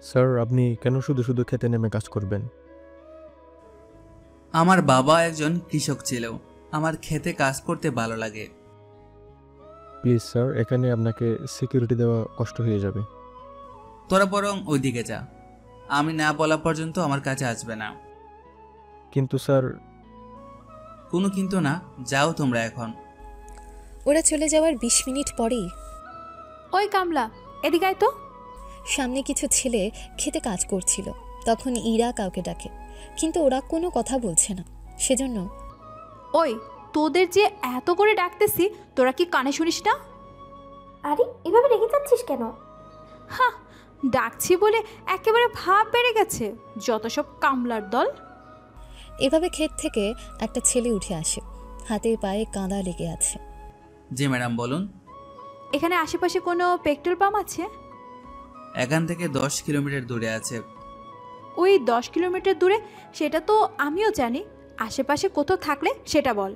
Sir, আপনি কেন শুধু শুধু খেতে নেমে কাজ করবেন? আমার বাবা একজন কৃষক ছিল, আমার খেতে কাজ করতে ভালো লাগে। প্লিজ স্যার, এখানে আপনাকে সিকিউরিটি দেওয়া কষ্ট হয়ে যাবে। তোরা বরং ওইদিকে যা, আমি না বলা পর্যন্ত আমার কাছে আসবে না। কিন্তু স্যার। কোনো কিন্তু না, যাও তোমরা এখন। ওরা চলে যাওয়ার ২০ মিনিট পরেই ওই কামলা, এদিকে আয় তো। সামনে কিছু ছেলে খেতে কাজ করছিল। তখন ইরা কাউকে ডাকে, কিন্তু ওরা কোনো কথা বলছে না। সেজন্য ওই, তোদের যে এত করে ডাকতেছি, তোরা কি কানে শুনিস না? আরে এভাবে রেগে যাচ্ছিস কেন? হ্যাঁ, ডাকছি বলে একেবারে ভাব বেড়ে গেছে, যত সব কামলার দল। এভাবে ক্ষেত থেকে একটা ছেলে উঠে আসে, হাতে পায়ে কাঁদা লেগে আছে। জি ম্যাডাম, বলুন। এখানে আশেপাশে কোনো পেট্রোল পাম্প আছে? এখান থেকে 10 কিলোমিটার দূরে আছে। ওই 10 কিলোমিটার দূরে? সেটা তো আমিও জানি, আশেপাশে কোথাও থাকলে সেটা বল।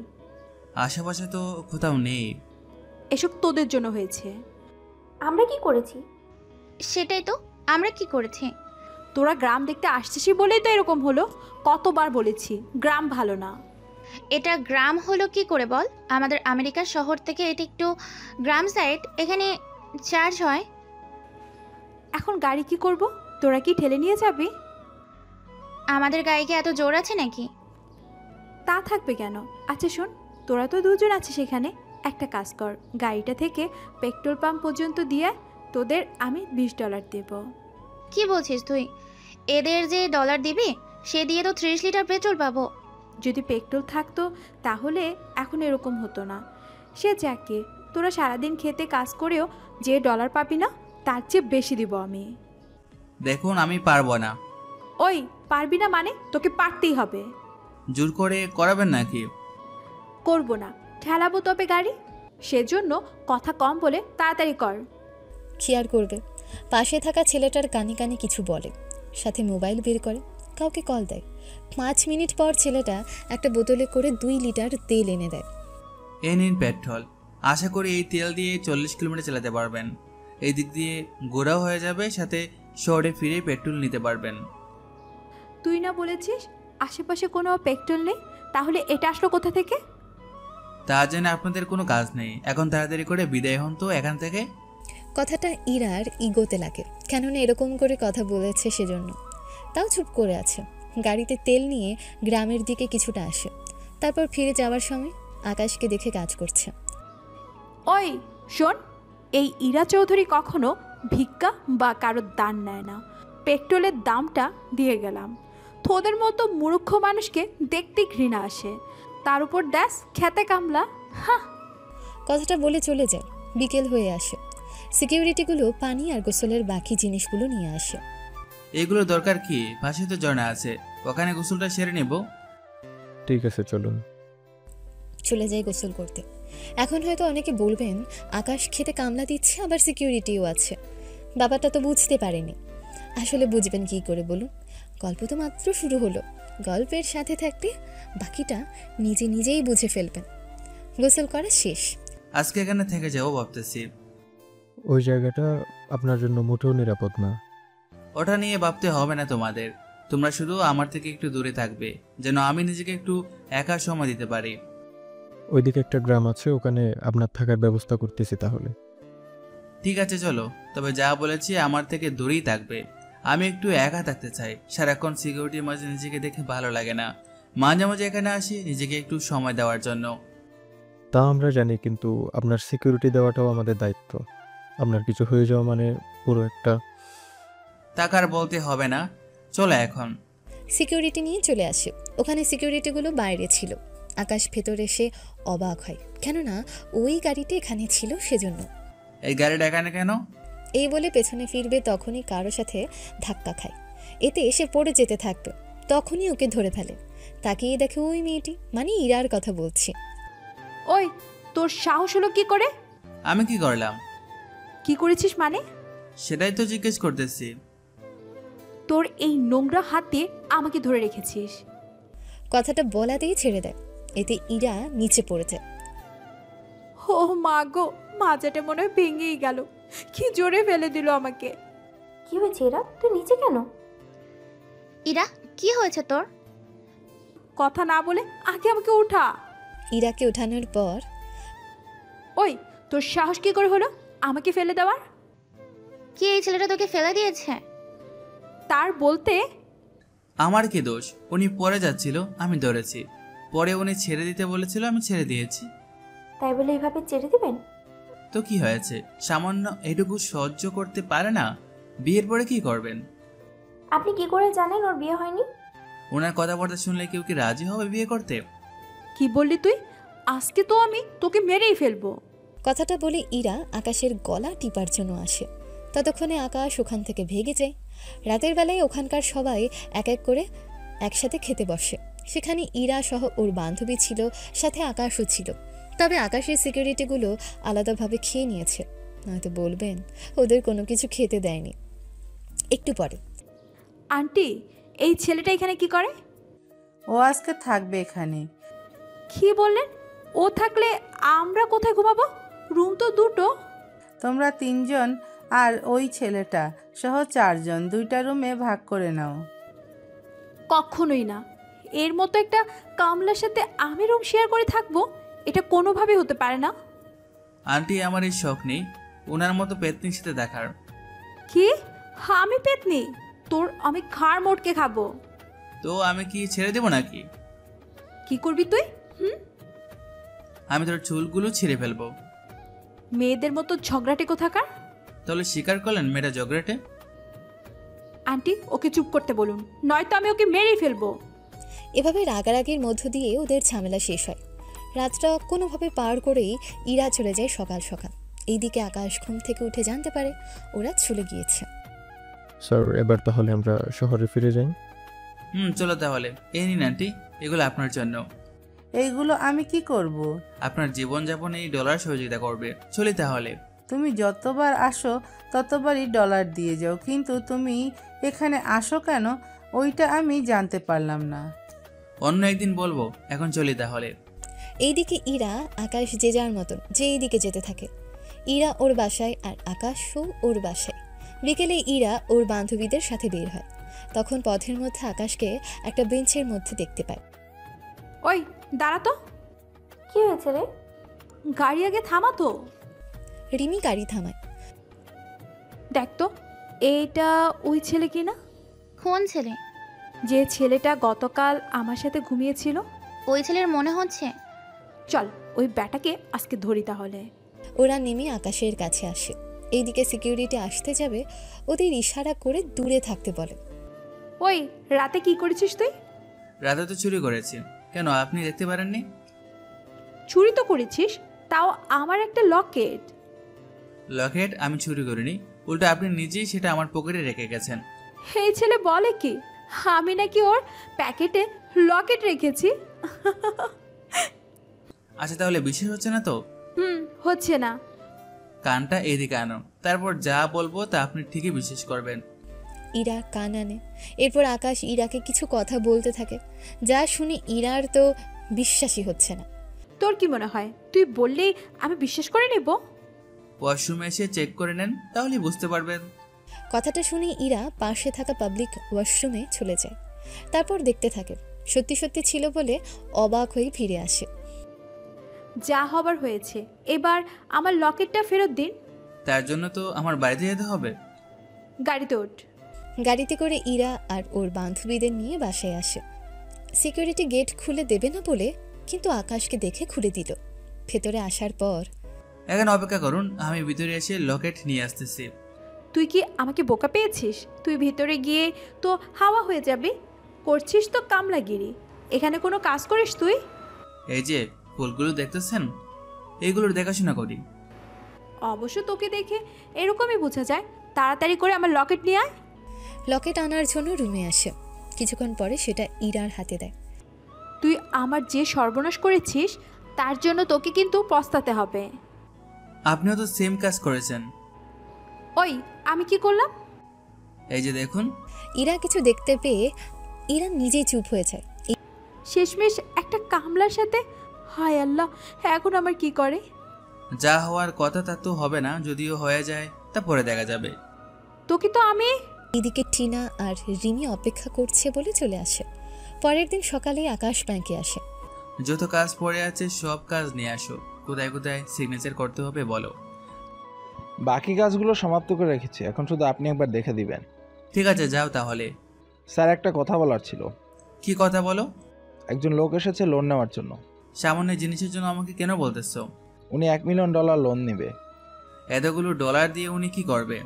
আশেপাশে তো কোথাও নেই। এসব তোদের জন্য হয়েছে। আমরা কি করেছি? সেটাই তো, আমরা কি করেছি? তোরা গ্রাম দেখতে আসছিস বলেই তো এরকম হলো। কতবার বলেছি গ্রাম ভালো না। এটা গ্রাম হলো কি করে বল? আমাদের আমেরিকার শহর থেকে এটা একটু গ্রাম সাইড, এখানে চার্জ হয়। এখন গাড়ি কি করব? তোরা কি ঠেলে নিয়ে যাবি? আমাদের গায়ে কি এত জোর আছে নাকি? তা থাকবে কেন? আচ্ছা শোন, তোরা তো দুজন আছিস এখানে, একটা কাজ কর, গাড়িটা থেকে পেট্রোল পাম্প পর্যন্ত দিয়ে তোদের আমি $20 দেব। কি বলছিস তুই? এদের যে ডলার দিবি, সে দিয়ে তো 30 লিটার পেট্রোল পাবো। যদি পেট্রোল থাকতো তাহলে এখন এরকম হতো না। সে যাকে, তোরা সারাদিন খেতে কাজ করেও যে ডলার পাবি না, তার চেয়ে বেশি দিব আমি। দেখুন, আমি পারবো না। ওই, পারবি না মানে? তোকে পারতেই হবে। জোর করে করাবেন নাকি? করব না, ঠেলাবো তবে গাড়ি। সেজন্য কথা কম বলে তাড়াতাড়ি কর। কি আর করবে, পাশে থাকা ছেলেটার কানে কানে কিছু বলে, সাথে মোবাইল বের করে কাউকে কল দেয়। ৫ মিনিট পর ছেলেটা একটা বোতলে করে 2 লিটার তেল এনে দেয়। এই নিন পেট্রোল, আশা করি এই তেল দিয়ে 40 কিলোমিটার চালাতে পারবেন। এই দিক দিয়ে ঘোরাও হয়ে যাবে, সাথে শহরে ফিরে পেট্রোল নিতে পারবেন। তুই না বলেছিস আশেপাশে কোনো পেট্রোল নেই? তাহলে এটা আসলো কোথা থেকে? তা জেনে আপনাদের কোনো কাজ নেই, এখন তাড়াতাড়ি করে বিদায় হন তো এখান থেকে। কথাটা ইরার ইগোতে লাগে, কেননা এরকম করে কথা বলেছে সেজন্য। তাও চুপ করে আছে। গাড়িতে তেল নিয়ে গ্রামের দিকে কিছুটা আসে। তারপর ফিরে যাওয়ার সময় আকাশকে দেখে কাজ করছে। ওই শোন, এই ইরা চৌধুরী কখনো ভিক্ষা বা কারোর দান নেয় না। পেট্রোলের দামটা দিয়ে গেলাম। তোদের মতো মূর্খ মানুষকে দেখতে ঘৃণা আসে, তার উপর দেশ খেতে কামলা। হ্যাঁ। কথাটা বলে চলে যায়। বিকেল হয়ে আসে। সিকিউরিটিগুলো পানি আর গোসলের বাকি জিনিসগুলো নিয়ে আসে। এগুলো দরকার কি? পাশে তো ঝর্ণা আছে, ওখানে গোসলটা সেরে নেব। ঠিক আছে, চলুন। চলে যায় গোসল করতে। এখন হয়তো অনেকে বলবেন, আকাশ খেতে কামলা দিচ্ছে, আবার সিকিউরিটিও আছে। ব্যাপারটা তো বুঝতে পারেনি। আসলে বুঝবেন কি করে বলুন? গল্প তো মাত্র শুরু হলো। গল্পের সাথে থাকতে বাকিটা নিজে নিজেই বুঝে ফেলবেন। গোসল করা শেষ। আজকে এখানে থেকে যাবো ভাবতেছি। ওই জায়গাটা আপনার জন্য মোটেও নিরাপদ না। ওটা নিয়ে ভাবতে হবে না তোমাদের। তোমরা শুধু আমার থেকে একটু দূরে থাকবে, যেন আমি নিজেকে একটু একা সময় দিতে পারি। ওইদিকে একটা গ্রাম আছে, ওখানে আপনার থাকার ব্যবস্থা করতেছি তাহলে। ঠিক আছে চলো, তবে যা বলেছি আমার থেকে দূরেই থাকবে। আমি একটু একা থাকতে চাই। সারাক্ষণ সিকিউরিটির মাঝে নিজেকে দেখে ভালো লাগে না। মাঝে মাঝে এখানে আসি নিজেকে একটু সময় দেওয়ার জন্য। তা আমরা জানি, কিন্তু আপনার সিকিউরিটি দেওয়াটাও আমাদের দায়িত্ব। আপনার কিছু হয়ে যাওয়া মানে পুরো একটা। টাকার বলতে হবে না, চলো এখন। সিকিউরিটি নিয়ে চলে আসে। ওখানে সিকিউরিটিগুলো বাইরে ছিল। আকাশ ভেতরে এসে অবাক হয়, কেননা ওই গাড়িটা এখানে ছিল সেজন্য। এই গাড়িটা এখানে কেন? এই বলে পেছনে ফিরবে, তখনই কারো সাথে ধাক্কা খায়। এতে এসে পড়ে যেতে থাকবে, তখনই ওকে ধরে ফেলে। তাকিয়ে দেখে ওই মেয়েটি, মানে ইরার কথা বলছি। ওই, তোর সাহস হলো কি করে? আমি কি করলাম? কি করেছিস মানে? সেটাই তো জিজ্ঞেস করতেছি। তোর এই নোংরা হাত দিয়ে আমাকে ধরে রেখেছিস। কথাটা বলাতেই ছেড়ে দেয়। এতে ইরা নিচে পড়ে যায়। ও মা গো, মাজাটা মনে হয় ভেঙেই গেল। কি জোরে ফেলে দিল আমাকে। কি হয়েছে এরা, তুই নিচে কেন? ইরা, কি হয়েছে তোর? কথা না বলে আগে আমাকে উঠা। ইরাকে ওঠানোর পর ওই, তোর সাহস কি করে হলো আমাকে ফেলে দেওয়ার? কি এই ছেলেটা তোকে ফেলে দিয়েছে? তার বলতে আমার কি দোষ? উনি পরে যাচ্ছিল, আমি ধরেছি। পরে উনি ছেড়ে দিতে বলেছিল, আমি ছেড়ে দিয়েছি। তাই বলে এইভাবে ছেড়ে দিবেন? তো কি হয়েছে? সামান্য এটুকু সহ্য করতে পারে না? বিয়ের পরে কি করবেন? আপনি কি করে জানেন ওর বিয়ে হয়নি? ওনার কথাবার্তা শুনলে কেউ কি রাজি হবে বিয়ে করতে? কি বললি তুই? আজকে তো আমি তোকে মেরেই ফেলবো। কথাটা বলে ইরা আকাশের গলা টিপার জন্য আসে। ততক্ষণে আকাশ ওখান থেকে ভেগে যায়। রাতের বেলায় ওখানকার সবাই এক এক করে একসাথে খেতে বসে। সেখানে ইরা সহ ওর বান্ধবী ছিল, সাথে আকাশও ছিল। তবে আকাশের সিকিউরিটিগুলো আলাদাভাবে খেয়ে নিয়েছে। নয়তো বলবেন ওদের কোনো কিছু খেতে দেয়নি। একটু পরে আন্টি, এই ছেলেটা এখানে কি করে? ও আজকে থাকবে এখানে। কি বললেন? ও থাকলে আমরা কোথায় ঘুমাবো? রুম তো দুটো। তোমরা 3 জন আর ওই ছেলেটা সহ 4 জন 2টা রুমে ভাগ করে নাও। কখনোই না। এর মতো একটা কামলার সাথে আমি রুম শেয়ার করে থাকবো? এটা কোনোভাবে হতে পারে না। আন্টি, আমার এই শখ নেই ওনার মতো পেতনির সাথে দেখার। কি? আমি পেতনি? তোর আমি ঘাড় মোটকে খাবো। তো আমি কি ছেড়ে দেবো নাকি? কি করবি তুই? আমি তোর চুলগুলো ছিঁড়ে ফেলবো। মেয়েদের মতো ঝগড়াটে কোথাকার। তাহলে স্বীকার করলেন মেয়েটা ঝগড়াটে? আন্টি, ওকে চুপ করতে বলুন, নয়তো আমি ওকে মেরেই ফেলবো। এভাবে রাগারাগির মধ্য দিয়ে ওদের ঝামেলা শেষ হয়। রাতটা কোনোভাবে পার করেই ইরা চলে যায় সকাল সকাল। এইদিকে আকাশ ঘুম থেকে উঠে জানতে পারে ওরা চলে গিয়েছে। স্যার, এবার তাহলে আমরা শহরে ফিরে যাই। চলো তাহলে। এই নিন আন্টি, এগুলো আপনার জন্য। এইগুলো আমি কি করব? আপনার জীবনযাপনে এই ডলার সহযোগিতা করবে। চলি তাহলে। তুমি যতবার আসো ততবারই ডলার দিয়ে যাও, কিন্তু তুমি এখানে আসো কেন ওইটা আমি জানতে পারলাম না। অন্য একদিন বলবো, এখন চলি তাহলে। এইদিকে ইরা আকাশ যে যার মতন যেই দিকে যেতে থাকে। ইরা ওর বাসায় আর আকাশও ওর বাসায়। বিকেলে ইরা ওর বান্ধবীদের সাথে বের হয়। তখন পথের মধ্যে আকাশকে একটা বেঞ্চের মধ্যে দেখতে পায়। ওই, দাঁড়া তো। কি হয়েছে রে? গাড়ি আগে থামা তো। রিমি গাড়ি থামায়। দেখ তো, এইটা ওই ছেলে কি না? কোন ছেলে? যে ছেলেটা গতকাল আমার সাথে ঘুমিয়েছিল। ওই ছেলের মনে হচ্ছে। চল, ওই ব্যাটাকে আজকে ধরি তাহলে। ওরা নেমে আকাশের কাছে আসে। এইদিকে সিকিউরিটি আসতে যাবে, ওদের ইশারা করে দূরে থাকতে বলে। ওই, রাতে কি করেছিস তুই? রাতে তো চুরি করেছি। কেন, আপনি দেখতে পারেননি? চুরি তো করেছিস, তাও আমার একটা লকেট। লকেট আমি চুরি করিনি, উল্টো আপনি নিজেই সেটা আমার পকেটে রেখে গেছেন। এই ছেলে বলে কি আমি নাকি ওর প্যাকেটে লকেট রেখেছি? আচ্ছা, তাহলে বিশ্বাস হচ্ছে না তো? হচ্ছে না। কানটা এদিকে আনো, তারপর যা বলবো তা আপনি ঠিকই বিশ্বাস করবেন। ইরা কান আনে। এরপর আকাশ ইরাকে কিছু কথা বলতে থাকে, যা শুনে ইরার তো বিশ্বাসই হচ্ছে না। তোর কি মনে হয় তুই বললেই আমি বিশ্বাস করে নেব? ওয়াশরুমে এসে চেক করে নেন, তাহলেই বুঝতে পারবেন। কথাটা শুনে ইরা পাশে থাকা পাবলিক ওয়াশরুমে চলে যায়। তারপর দেখতে থাকে সত্যি সত্যি ছিল বলে অবাক হয়ে ফিরে আসে। যা হবার হয়েছে, এবার আমার লকেটটা ফেরত দিন। তার জন্য তো আমার বাড়িতে যেতে হবে। গাড়িতে ওঠ। গাড়িতে করে ইরা আর ওর বান্ধবীদের নিয়ে বাসায় আসে। সিকিউরিটি গেট খুলে দেবে না বলে কিন্তু আকাশকে দেখে খুলে দিল। ভেতরে আসার পর এখন অপেক্ষা করুন, আমি ভিতরে এসে লকেট নিয়ে আসতেছি। তুই কি আমাকে বোকা পেয়েছিস? তুই ভিতরে গিয়ে তো হাওয়া হয়ে যাবি। করছিস তো কামলাগিরি। এখানে কোনো কাজ করিস তুই? এই যে ফুলগুলো দেখতেছেন, এইগুলোর দেখাশোনা করি। অবশ্য তোকে দেখে এরকমই বোঝা যায়। তাড়াতাড়ি করে আমার লকেট নিয়ে আয়। লকেট আনার জন্য রুমে আসে। কিছুক্ষণ পরে সেটা ইরার হাতে দেয়। তুই আমার যে সর্বনাশ করেছিস তার জন্য তোকে কিন্তু পস্তাতে হবে। আপনিও তো সেম কাজ করেছেন। ওই, আমি কি করলাম? এই যে দেখুন। ইরা কিছু দেখতে পেয়ে ইরা নিজেই চুপ হয়ে যায়। শেষমেশ একটা কামলার সাথে। হায় আল্লাহ, এখন আমার কি করে? যা হওয়ার কথা তা তো হবে না, যদিও হয়ে যায় তা পরে দেখা যাবে। তোকে তো আমি। এদিকে টিনা আর রিমি অপেক্ষা করছে বলে চলে আসে। পরের দিন সকালে আকাশ ব্যাংকে আসে। যত কাজ পড়ে আছে সব কাজ নিয়ে আসো। কোথায় কোথায় সিগনেচার করতে হবে বলো। বাকি কাজগুলো সমাপ্ত করে রেখেছি, এখন শুধু আপনি একবার দেখে দিবেন। ঠিক আছে, যাও তাহলে। স্যার, একটা কথা বলার ছিল। কি কথা বলো? একজন লোক এসেছে লোন নেওয়ার জন্য। সামান্য জিনিসের জন্য আমাকে কেন বলতেছো? উনি $1 মিলিয়ন লোন নেবে। এতগুলো ডলার দিয়ে উনি কি করবে?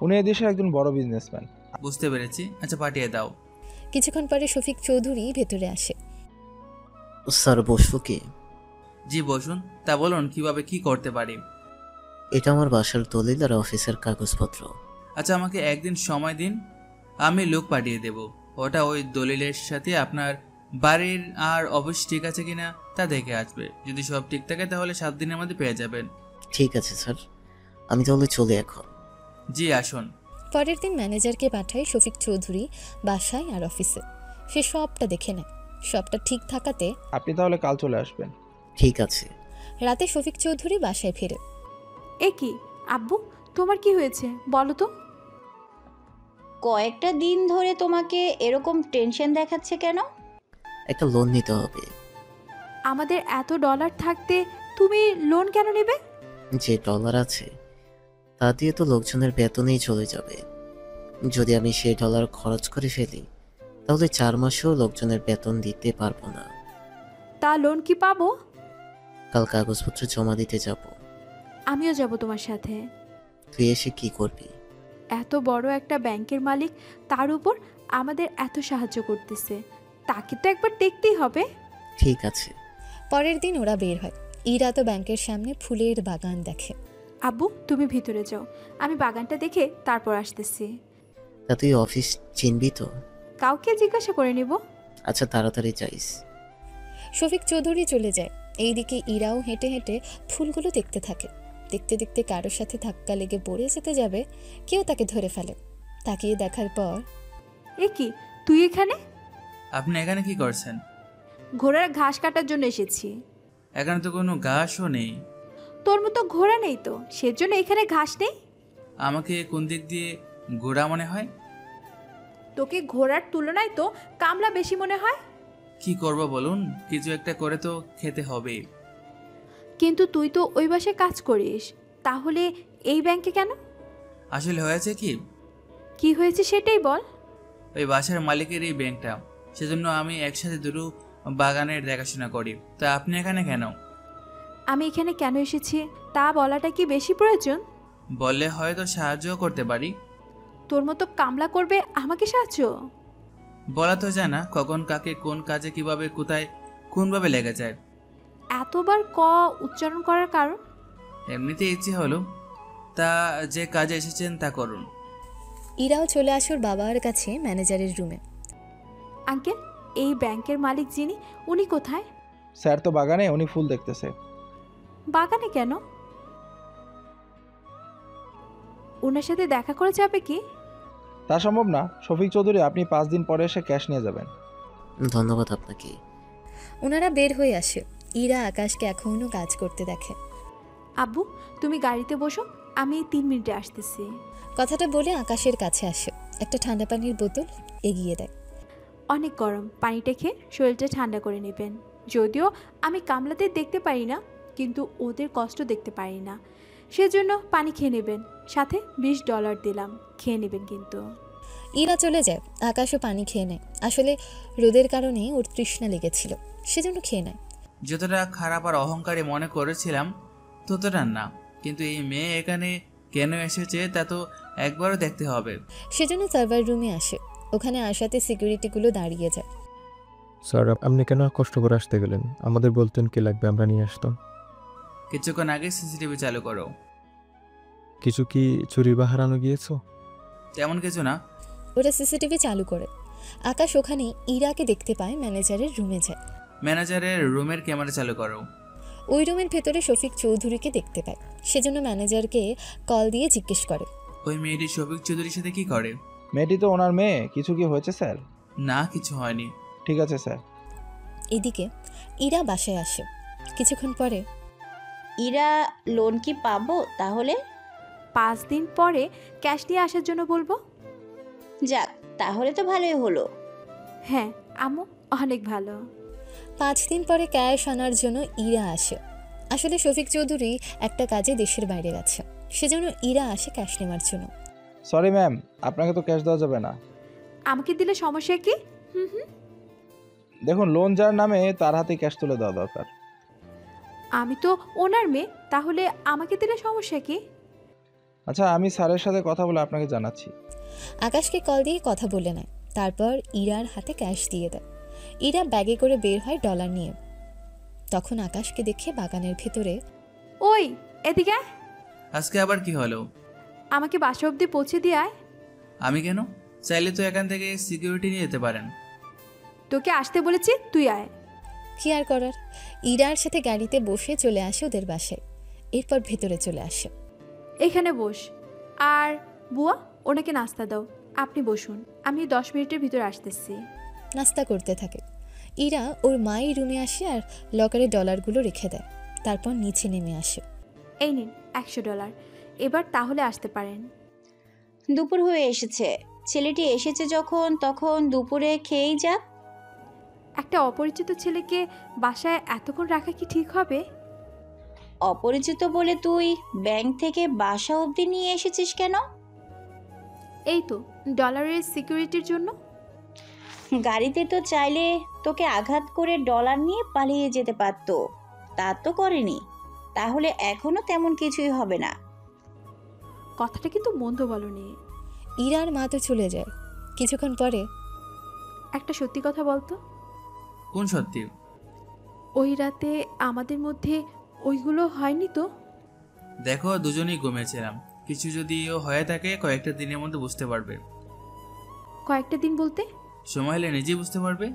উনি এদেশের একজন বড় বিজনেসম্যান। বুঝতে পেরেছি, আচ্ছা পাঠিয়ে দাও। কিছুক্ষণ পরে শফিক চৌধুরী ভেতরে আসে। স্যার, বসবো কি? জি বসুন। তা বলুন কিভাবে কি করতে পারি। এটা আমার বাসার দলিল আর অফিসের কাগজপত্র। আচ্ছা আমাকে একদিন সময় দিন, আমি লোক পাঠিয়ে দেব। ওটা ওই দলিলের সাথে আপনার বাড়ির আর অফিস ঠিক আছে কিনা তা দেখে আসবে। যদি সব ঠিক থাকে তাহলে 7 দিনের মধ্যে পেয়ে যাবেন। ঠিক আছে স্যার, আমি তাহলে চলে এখন। জি আসুন। পরের দিন ম্যানেজারকে পাঠায় শফিক চৌধুরী বাসায় আর অফিসে। সে সবটা দেখে নেয়। সবটা ঠিক থাকাতে আপনি তাহলে কাল চলে আসবেন। ঠিক আছে। রাতে শফিক চৌধুরী বাসায় ফেরে। এ কি আব্বু, তোমার কি হয়েছে বলো তো? কয়েকটা দিন ধরে তোমাকে এরকম টেনশন দেখাচ্ছে কেন? একটা লোন নিতে হবে। আমাদের এত ডলার থাকতে তুমি লোন কেন নেবে? যে ডলার আছে তা দিয়ে তো লোকজনের বেতনেই চলে যাবে। যদি আমি সেই ডলার খরচ করে ফেলি তাহলে 4 মাসেও লোকজনের বেতন দিতে পারবো না। তা লোন কি পাবো? কাল কাগজপত্র জমা দিতে যাব। আমিও যাব তোমার সাথে। তুই এসে কি করবি? এত বড় একটা ব্যাংকের মালিক, তার উপর আমাদের এত সাহায্য করতেছে, তাকে তো একবার দেখতেই হবে। ঠিক আছে। পরের দিন ওরা বের হয়। ইরা তো ব্যাংকের সামনে ফুলের বাগান দেখে। আব্বু তুমি ভিতরে যাও, আমি বাগানটা দেখে তারপর আসতেছি। তা তুই অফিস চিনবি তো? কাউকে জিজ্ঞাসা করে নিব। আচ্ছা, তাড়াতাড়ি যাইস। শফিক চৌধুরী চলে যায়। এইদিকে ইরাও হেঁটে হেঁটে ফুলগুলো দেখতে থাকে। দেখতে দেখতে কারোর সাথে ধাক্কা লেগে পড়ে যেতে যাবে, কেউ তাকে ধরে ফেলে। তাকিয়ে দেখার পর, এ কি তুই এখানে? আপনি এখানে কি করছেন? ঘোড়ার ঘাস কাটার জন্য এসেছি। এখানে তো কোনো ঘাসও নেই। তোর মতো ঘোড়া নেই তো, সেজন্য এখানে ঘাস নেই। আমাকে কোন দিক দিয়ে ঘোড়া মনে হয়? তোকে ঘোড়ার তুলনায় তো কামলা বেশি মনে হয়। কি করব বলুন, কিছু একটা করে তো খেতে হবে। কিন্তু তুই তো ওই বাসায় কাজ করিস, তাহলে এই ব্যাংকে কেন? আসলে হয়েছে কি, কি হয়েছে সেটাই বল। ওই বাসার মালিকের এই ব্যাংকটা, সেজন্য আমি একসাথে দুটো বাগানের দেখাশোনা করি। তা আপনি এখানে কেন? আমি এখানে কেন এসেছি তা বলাটা কি বেশি প্রয়োজন? বললে হয়তো সাহায্য করতে পারি। তোর মতো কামলা করবে আমাকে সাহায্য? বলা তো যায় না কখন কাকে কোন কাজে কিভাবে কোথায় কোনভাবে লেগে যায়। এতবার ক উচ্চারণ করার কারণ? এমনিতে ইচ্ছে হলো। তা যে কাজে এসেছেন তা করুন। ইরাও চলে আসে ওর বাবার কাছে ম্যানেজারের রুমে। আঙ্কেল, এই ব্যাংকের মালিক যিনি, উনি কোথায়? স্যার তো বাগানে, উনি ফুল দেখতেছে। বাগানে কেন? ওনার সাথে দেখা করে যাবে কি? তা সম্ভব না শফিক চৌধুরী, আপনি 5 দিন পরে এসে ক্যাশ নিয়ে যাবেন। ধন্যবাদ আপনাকে। ওনারা বের হয়ে আসে। ইরা আকাশকে এখনও কাজ করতে দেখে। আব্বু তুমি গাড়িতে বসো, আমি 3 মিনিটে আসতেছি। কথাটা বলে আকাশের কাছে আসে। একটা ঠান্ডা পানির বোতল এগিয়ে দেয়। অনেক গরম, পানিটা খেয়ে শরীরটা ঠান্ডা করে নেবেন। যদিও আমি কামলাদের দেখতে পারি না, কিন্তু ওদের কষ্ট দেখতে পারি না, সেজন্য পানি খেয়ে নেবেন। সাথে $20 দিলাম, খেয়ে নেবেন কিন্তু। ইরা চলে যায়। আকাশও পানি খেয়ে নেয়। আসলে রোদের কারণে ওর তৃষ্ণা লেগেছিল, সেজন্য খেয়ে নেয়। যতটা খারাপ আর অহংকারী মনে করেছিলাম ততটা না, কিন্তু এই মেয়ে এখানে কেন এসেছে তা তো একবারও দেখতে হবে। সেজন্য সার্ভার রুমে আসে। ওখানে আসাতে সিকিউরিটিগুলো দাঁড়িয়ে যায়। স্যার, আপনি কেন কষ্ট করে আসতে গেলেন? আমাদের বলতেন কি লাগবে, আমরা নিয়ে আসতাম। কিছুক্ষণ আগে সিসিটিভি চালু করো। কিছু কি চুরি বা হারানো গিয়েছো? তেমন কিছু না। ওরা সিসিটিভি চালু করে। আকাশ ওখানে ইরাকে দেখতে পায়, ম্যানেজারের রুমে যায়। ম্যানেজারের রুমের ক্যামেরা চালু করো। ওই রুমের ভেতরে শফিক চৌধুরীকে দেখতে পায়। সেজন্য ম্যানেজারকে কল দিয়ে জিজ্ঞেস করে, ওই মেয়েটি শফিক চৌধুরীর সাথে কি করে? মেয়েটি তো ওনার মেয়ে। কিছু কি হয়েছে স্যার? না, কিছু হয়নি। ঠিক আছে স্যার। এদিকে ইরা বাসায় আসে। কিছুক্ষণ পরে, ইরা লোন কি পাবো তাহলে? 5 দিন পরে ক্যাশ নিয়ে আসার জন্য বলবো। যাক, তাহলে তো ভালোই হলো। হ্যাঁ আম্মু, অনেক ভালো। 5 দিন পরে ক্যাশ আনার জন্য ইরা আসে। আসলে শফিক চৌধুরী একটা কাজে দেশের বাইরে গেছে, সেজন্য ইরা আসে ক্যাশ নেওয়ার জন্য। সরি ম্যাম, আপনাকে তো ক্যাশ দেওয়া যাবে না। আমাকে দিলে সমস্যা কি? হুম। দেখুন, লোন যার নামে তার হাতে ক্যাশ তুলে দেওয়া দরকার। আমি তো ওনার মেয়ে, তাহলে আমাকে দিলে সমস্যা কি? আচ্ছা, আমি স্যারের সাথে কথা বলে আপনাকে জানাচ্ছি। আকাশকে কল দিয়ে কথা বলে নেয়, তারপর ইরার হাতে ক্যাশ দিয়ে দেয়। ইরা ব্যাগে করে বের হয় ডলার নিয়ে। তখন আকাশকে দেখে বাগানের ভেতরে, ওই এদিকে আয়। আজকে আবার কি হলো? আমাকে বাসা অবধি পৌঁছে দিয়ে আয়। আমি কেন? চাইলে তো এখান থেকে সিকিউরিটি নিয়ে যেতে পারেন। তোকে আসতে বলেছি, তুই আয়। কি আর করার, ইরার সাথে গাড়িতে বসে চলে আসে ওদের বাসায়। এরপর ভেতরে চলে আসে। এখানে বস। আর বুয়া, ওনাকে নাস্তা দাও। আপনি বসুন, আমি 10 মিনিটের ভিতরে আসতেছি। নাস্তা করতে থাকে। ইরা ওর মাই রুমে আসে আর লকারে ডলারগুলো রেখে দেয়। তারপর নিচে নেমে আসে। এই নিন $100, এবার তাহলে আসতে পারেন। দুপুর হয়ে এসেছে, ছেলেটি এসেছে যখন তখন দুপুরে খেয়েই যাক। একটা অপরিচিত ছেলেকে বাসায় এতক্ষণ রাখা কি ঠিক হবে? অপরিচিত বলে তুই ব্যাংক থেকে বাসা অবধি নিয়ে এসেছিস কেন? এই তো ডলারের সিকিউরিটির জন্য। গাড়িতে তো চাইলে তোকে আঘাত করে ডলার নিয়ে পালিয়ে যেতে পারতো, তা তো করেনি। তাহলে এখনো তেমন কিছুই হবে না। কথাটা কিন্তু মন্দ বলনি। ইরার মা তো চলে যায়। কিছুক্ষণ পরে, একটা সত্যি কথা বলতো। কোন সত্যি? ওই রাতে আমাদের মধ্যে ওইগুলো হয়নি তো? দেখো, দুজনেই ঘুমিয়েছিলাম। কিছু যদিও হয়ে থাকে কয়েকটা দিনের মধ্যে বুঝতে পারবে। কয়েকটা দিন বলতে? সময় হলে নিজেই বুঝতে পারবে।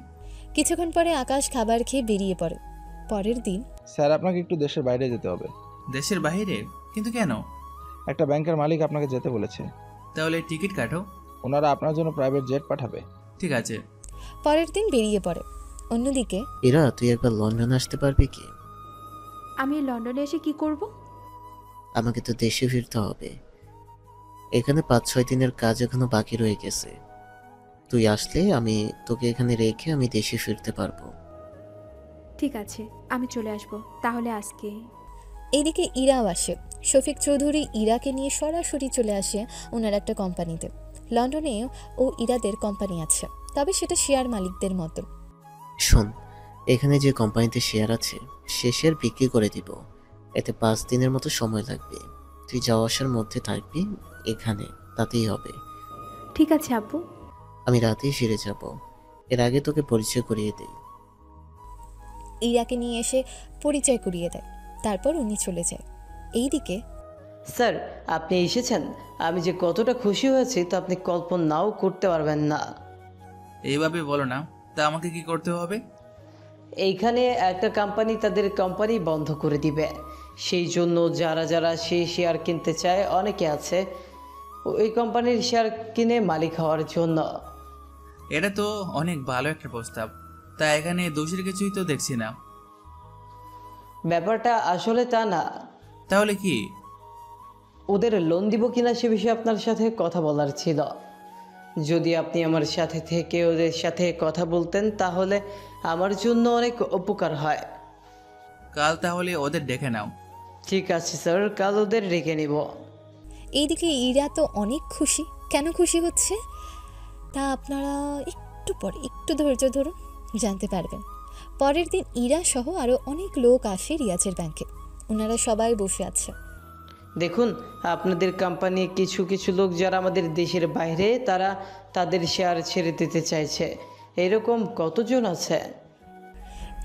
কিছুক্ষণ পরে আকাশ খাবার খেয়ে বেরিয়ে পড়ে। পরের দিন, স্যার, আপনাকে একটু দেশের বাইরে যেতে হবে। দেশের বাইরে? কিন্তু কেন? একটা ব্যাংকের মালিক আপনাকে যেতে বলেছে। তাহলে টিকিট কাটো। ওনারা আপনার জন্য প্রাইভেট জেট পাঠাবে। ঠিক আছে। পরের দিন বেরিয়ে পড়ে। অন্যদিকে, এরা তুই একবার লন্ডন আসতে পারবি কি? আমি লন্ডনে এসে কি করব? আমাকে তো দেশে ফিরতে হবে। এখানে 5-6 দিনের কাজ এখনো বাকি রয়ে গেছে। তুই আসলে আমি তোকে এখানে রেখে আমি দেশে ফিরতে পারবো। ঠিক আছে, আমি চলে আসব তাহলে আজকে। এদিকে ইরাও আসে। শফিক চৌধুরী ইরাকে নিয়ে সরাসরি চলে আসে ওনার একটা কোম্পানিতে। লন্ডনে ও ইরাদের কোম্পানি আছে, তবে সেটা শেয়ার মালিকদের মতো। শোন, এখানে যে কোম্পানিতে শেয়ার আছে সে শেয়ার বিক্রি করে দিব। এতে 5 দিনের মতো সময় লাগবে। তুই যাওয়া আসার মধ্যে থাকবি এখানে, তাতেই হবে। ঠিক আছে আব্বু। আমি রাতেই ফিরে যাব। এর আগে তোকে পরিচয় করিয়ে দেই। ইরাকে নিয়ে এসে পরিচয় করিয়ে দেয়। তারপর উনি চলে যায়। এইদিকে, স্যার, আপনি এসেছেন। আমি যে কতটা খুশি হয়েছি তা আপনি কল্পনাও করতে পারবেন না। এইভাবে বলো না। তা আমাকে কি করতে হবে? এইখানে একটা কোম্পানি তাদের কোম্পানি বন্ধ করে দিবে। সেই জন্য যারা যারা সেই শেয়ার কিনতে চায় অনেকে আছে ওই কোম্পানির শেয়ার কিনে মালিক হওয়ার জন্য। এটা তো অনেক ভালো একটা প্রস্তাব। তা এখানে দোষের কিছুই তো দেখছি না। ব্যাপারটা আসলে তা না। তাহলে কি? ওদের লোন দিব কিনা সে বিষয়ে আপনার সাথে কথা বলার ছিল। যদি আপনি আমার সাথে থেকে ওদের সাথে কথা বলতেন তাহলে আমার জন্য অনেক উপকার হয়। কাল তাহলে ওদের ডেকে নাও। ঠিক আছে স্যার, কাল ওদের ডেকে নিব। এইদিকে ইরা তো অনেক খুশি। কেন খুশি হচ্ছে তা আপনারা একটু পরে, একটু ধৈর্য ধরুন, জানতে পারবেন। পরের দিন ইরা সহ আরও অনেক লোক আসে রিয়াজের ব্যাংকে। ওনারা সবাই বসে আছে। দেখুন, আপনাদের কোম্পানি কিছু কিছু লোক যারা আমাদের দেশের বাইরে তারা তাদের শেয়ার ছেড়ে দিতে চাইছে। এরকম কতজন আছে?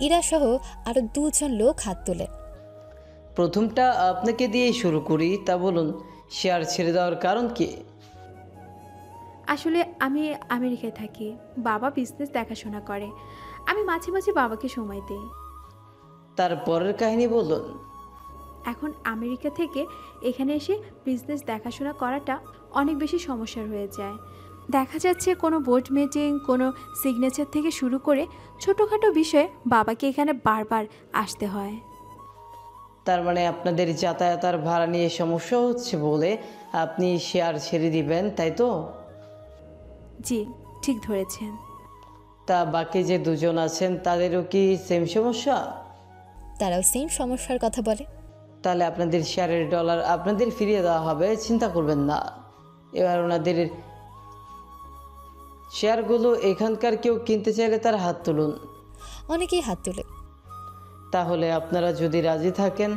ইরা সহ আরও 2 জন লোক হাত তোলে। প্রথমটা আপনাকে দিয়েই শুরু করি। তা বলুন, শেয়ার ছেড়ে দেওয়ার কারণ কি? আসলে আমি আমেরিকায় থাকি, বাবা বিজনেস দেখাশোনা করে। আমি মাঝে মাঝে বাবাকে সময় দিই। তারপরের কাহিনী বলুন। এখন আমেরিকা থেকে এখানে এসে বিজনেস দেখাশোনা করাটা অনেক বেশি সমস্যার হয়ে যায়। দেখা যাচ্ছে কোনো বোর্ড মিটিং, কোনো সিগনেচার থেকে শুরু করে ছোটোখাটো বিষয়ে বাবাকে এখানে বারবার আসতে হয়। তার মানে আপনাদের যাতায়াত আর ভাড়া নিয়ে সমস্যা হচ্ছে বলে আপনি শেয়ার ছেড়ে দিবেন, তাই তো? জি, ঠিক ধরেছেন। তা বাকি যে দুজন আছেন তাদেরও কি সেম সমস্যা? তারাও সেম সমস্যার কথা বলে। তাহলে আপনাদের শেয়ারের ডলার আপনাদের ফিরিয়ে দেওয়া হবে, চিন্তা করবেন না। এবার ওনাদের শেয়ারগুলো এখানকার কেউ কিনতে চাইলে তার হাত তুলুন। অনেকেই হাত তোলে। তাহলে আপনারা যদি রাজি থাকেন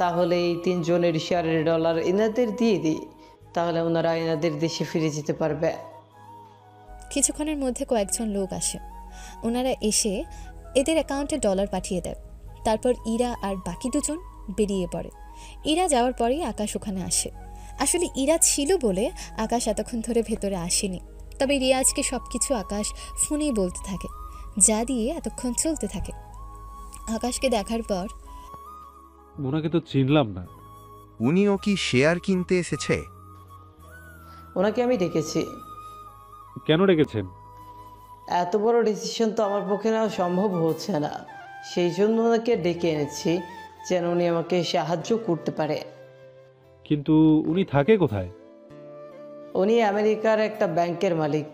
তাহলে এই 3 জনের শেয়ারের ডলার এনাদের দিয়ে দিই, তাহলে ওনারা এনাদের দেশে ফিরে যেতে পারবে। কিছুক্ষণের মধ্যে কয়েকজন লোক আসে। ওনারা এসে এদের অ্যাকাউন্টে ডলার পাঠিয়ে দেয়। তারপর ইরা আর বাকি দুজন বেরিয়ে পড়ে। ইরা যাওয়ার পরেই আকাশ ওখানে আসে। আসলে ইরা ছিল বলে আকাশ এতক্ষণ ধরে ভেতরে আসেনি। তবে রিয়াজকে সব কিছু আকাশ ফোনেই বলতে থাকে, যা দিয়ে এতক্ষণ চলতে থাকে। আকাশকে দেখার পর, ওনাকে তো চিনলাম না। উনিও কি শেয়ার কিনতে এসেছে? ওনাকে আমি ডেকেছি। কেন ডেকেছেন? এত বড় ডিসিশন তো আমার পক্ষে নেওয়া সম্ভব হচ্ছে না, সেই জন্য ওনাকে ডেকে এনেছি যেন উনি আমাকে সাহায্য করতে পারে। কিন্তু উনি থাকে কোথায়? উনি আমেরিকার একটা ব্যাংকের মালিক,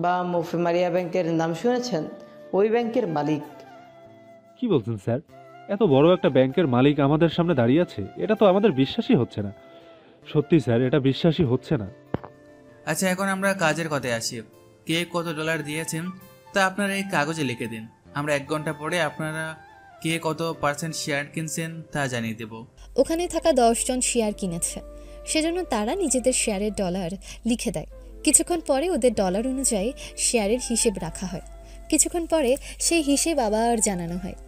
বা মুফি মারিয়া ব্যাংকের নাম শুনেছেন? ওই ব্যাংকের মালিক। কি বলছেন স্যার? এত বড় একটা ব্যাংকের মালিক আমাদের সামনে দাঁড়িয়ে আছে? এটা তো আমাদের বিশ্বাসই হচ্ছে না। সত্যি স্যার, এটা বিশ্বাসই হচ্ছে না। আচ্ছা, এখন আমরা কাজের কথায় আসি। কে কত ডলার দিয়েছেন তা আপনারা এই কাগজে লিখে দিন। আমরা 1 ঘন্টা পরে আপনারা কে কত % শেয়ার কিনছেন তা জানিয়ে দেব। ওখানে থাকা 10 জন শেয়ার কিনেছে, সেজন্য তারা নিজেদের শেয়ারের ডলার লিখে দেয়। কিছুক্ষণ পরে ওদের ডলার অনুযায়ী শেয়ারের হিসেব রাখা হয়। কিছুক্ষণ পরে সেই হিসেব আবার জানানো হয়।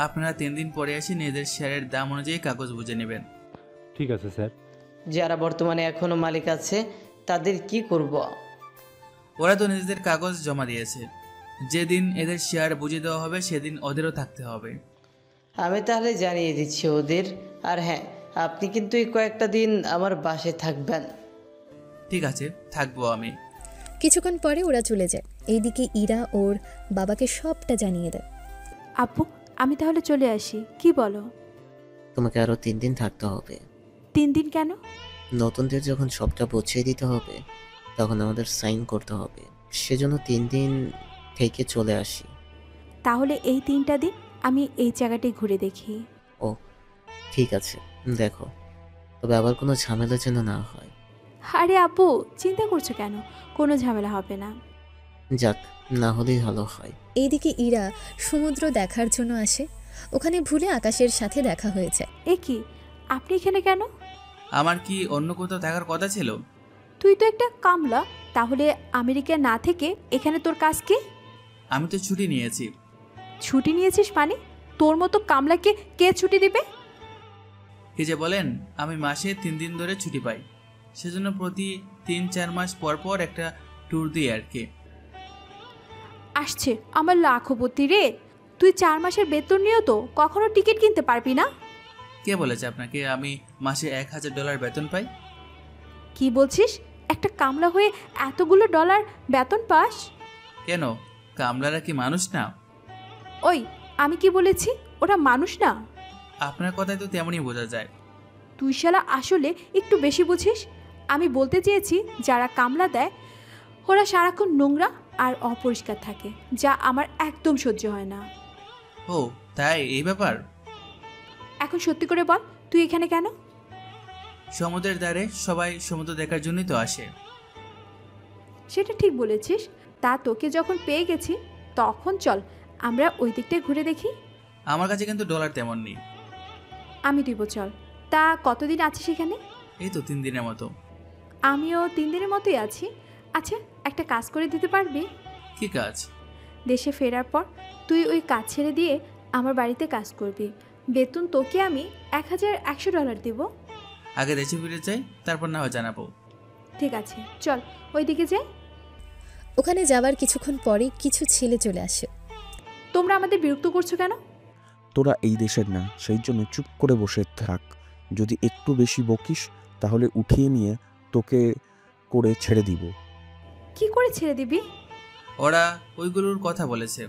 আপনারা 3 দিন পরে এসে নিজেদের শেয়ারের দাম অনুযায়ী কাগজ বুঝে নেবেন। ঠিক আছে স্যার। যারা বর্তমানে এখনো মালিক আছে তাদের কি করব? ওরা তো নিজেদের কাগজ জমা দিয়েছে। যেদিন এদের শেয়ার বুঝে দেওয়া হবে সেদিন ওদেরও থাকতে হবে। আমি তাহলে জানিয়ে দিচ্ছি ওদের। আর হ্যাঁ, আপনি কিন্তু এই কয়েকটা দিন আমার বাসায় থাকবেন। ঠিক আছে, থাকবো আমি। কিছুক্ষণ পরে ওরা চলে যায়। এইদিকে ইরা ওর বাবাকে সবটা জানিয়ে দেয়। আপু, আমি তাহলে চলে আসি, কি বলো? তোমাকে আরো 3 দিন থাকতে হবে। 3 দিন কেন? নতুনদের যখন সবটা বুঝিয়ে দিতে হবে তখন আমাদের সাইন করতে হবে, সেজন্য 3 দিন থেকে চলে আসি। তাহলে এই 3টা দিন আমি এই জায়গাটি ঘুরে দেখি। ও ঠিক আছে, দেখো, তবে আবার কোনো ঝামেলা যেন না হয়। আরে আপু, চিন্তা করছো কেন? কোনো ঝামেলা হবে না। যাক, না হলেই ভালো হয়। এইদিকে ইরা সমুদ্র দেখার জন্য আসে। ওখানে ভুলে আকাশের সাথে দেখা হয়েছে। এ কি, আপনি এখানে কেন? আমার কি অন্য কোথাও থাকার কথা ছিল? তুই তো একটা কামলা, তাহলে আমেরিকা না থেকে এখানে তোর কাজ কি? আমি তো ছুটি নিয়েছি। ছুটি নিয়েছিস মানে? তোর মতো কামলাকে কে ছুটি দিবে? কি যে বলেন, আমি মাসে 3 দিন ধরে ছুটি পাই। সেজন্য প্রতি 3-4 মাস পর পর একটা ট্যুর দিই আর কি। আসছে আমার লাখপতি রে। তুই 4 মাসের বেতন নিয়েও তো কখনো টিকিট কিনতে পারবি না। কে বলেছে আপনাকে আমি মাসে $1000 বেতন পাই? কি বলছিস? একটা কামলা হয়ে এতগুলো ডলার বেতন পাস? কেন, কামলারা কি মানুষ না? ওই, আমি কি বলেছি ওরা মানুষ না? আপনার কথায় তো তেমনই বোঝা যায়। তুই শালা আসলে একটু বেশি বুঝিস। আমি বলতে চেয়েছি যারা কামলা দেয় ওরা সারাক্ষণ নোংরা আর অপরিষ্কার থাকে, যা আমার একদম সহ্য হয় না। ও তাই, এই ব্যাপার? এখন সত্যি করে বল, তুই এখানে কেন? সমুদ্রের ধারে সবাই সমুদ্র দেখার জন্যই তো আসে। সেটা ঠিক বলেছিস। তা তোকে যখন পেয়ে গেছি তখন চল আমরা ওই দিকটায় ঘুরে দেখি। আমার কাছে কিন্তু ডলার তেমন নেই। আমি দিব, চল। তা কতদিন আছিস এখানে? এই তো 3 দিনের মতো। আমিও 3 দিনের মতোই আছি। আচ্ছা, একটা কাজ করে দিতে পারবি? কি কাজ? দেশে ফেরার পর তুই ওই কাজ ছেড়ে দিয়ে আমার বাড়িতে কাজ করবি। বেতন তোকে আমি $1100 দিব। আগে দেশে ফিরে যাই, তারপর না হয় জানাবো। ঠিক আছে, চল ওই দিকে যাই। ওখানে যাওয়ার কিছুক্ষণ পরে কিছু ছেলে চলে আসে। তোমরা আমাদের বিরক্ত করছো কেন? তোরা এই দেশের না, সেই জন্য চুপ করে বসে থাক। যদি একটু বেশি বকিস তাহলে উঠিয়ে নিয়ে তোকে করে ছেড়ে দিব। কি করে ছেড়ে দিবি? ওরা ওইগুলোর কথা বলেছে।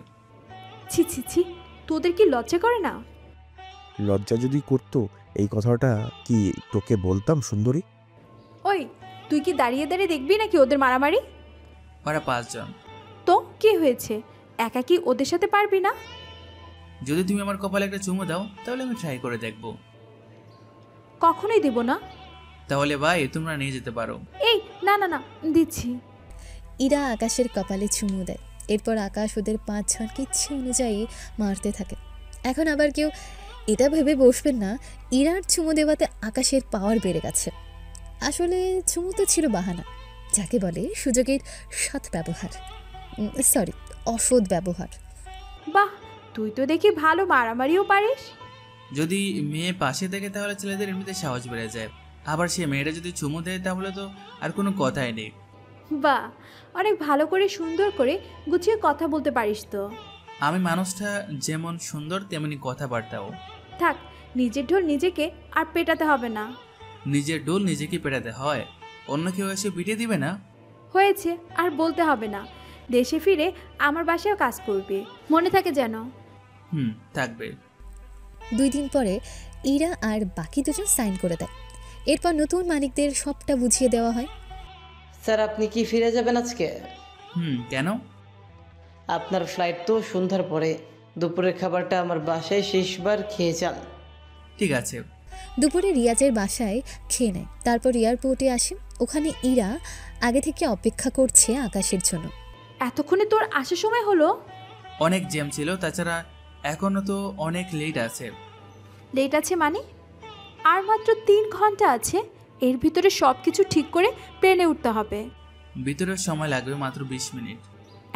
ছি ছি ছি, তোদের কি লজ্জা করে না? লজ্জা যদি করতো এই কথাটা কি তোকে বলতাম সুন্দরী? ওই তুই কি দাঁড়িয়ে দাঁড়িয়ে দেখবি নাকি ওদের মারামারি? ওরা 5 জন। তো কি হয়েছে, একা কি ওদের সাথে পারবি না? যদি তুমি আমার কপালে একটা চুমু দাও তাহলে আমি ট্রাই করে দেখব। কখনোই দেব না। তাহলে ভাই তোমরা নিয়ে যেতে পারো। এই না না না, দিচ্ছি। ইরা আকাশের কপালে চুমু দেয়। এরপর আকাশ ওদের 5 জনকে ইচ্ছে অনুযায়ী মারতে থাকে। এখন আবার কেউ এটা ভেবে বসবেন না ইরার চুমু দেওয়াতে আকাশের পাওয়ার বেড়ে গেছে। আসলে চুমু তো ছিল বাহানা, যাকে বলে সুযোগের সৎ ব্যবহার, সরি অসৎ ব্যবহার। বাহ, তুই তো দেখি ভালো মারামারিও পারিস। যদি মেয়ে পাশে থাকে তাহলে ছেলেদের এমনিতে সাহস বেড়ে যায়, আবার সে মেয়েটা যদি চুমু দেয় তাহলে তো আর কোনো কথাই নেই। বাহ, অনেক ভালো করে সুন্দর করে গুছিয়ে কথা বলতে পারিস তো। আমি মানুষটা যেমন সুন্দর তেমনি কথাবার্তাও। থাক, নিজের ঢোল নিজেকে আর পেটাতে হবে না। নিজের ডোল নিজেকে পেটাতে হয়, অন্য কেউ এসে পিটিয়ে দিবে না। হয়েছে, আর বলতে হবে না। দেশে ফিরে আমার বাসায় কাজ করবে, মনে থাকে যেন। থাকবে। 2 দিন পরে ইরা আর বাকি 2 জন সাইন করে দেয়। এরপর নতুন মালিকদের সবটা বুঝিয়ে দেওয়া হয়। স্যার, আপনি কি ফিরে যাবেন আজকে? কেন? আপনার ফ্লাইট তো সন্ধ্যার পরে। দুপুরের খাবারটা আমার বাসায় শেষবার খেয়ে যান। ঠিক আছে। দুপুরে রিয়াজের বাসায় খেয়ে নেয়। তারপর এয়ারপোর্টে আসে। ওখানে ইরা আগে থেকে অপেক্ষা করছে আকাশের জন্য। এতক্ষণে তোর আসার সময় হলো? অনেক জ্যাম ছিল, তাছাড়া এখনো তো অনেক লেট আছে। লেট আছে মানে? আর মাত্র 3 ঘন্টা আছে। এর ভিতরে সব কিছু ঠিক করে প্লেনে উঠতে হবে। ভিতরের সময় লাগবে মাত্র 20 মিনিট।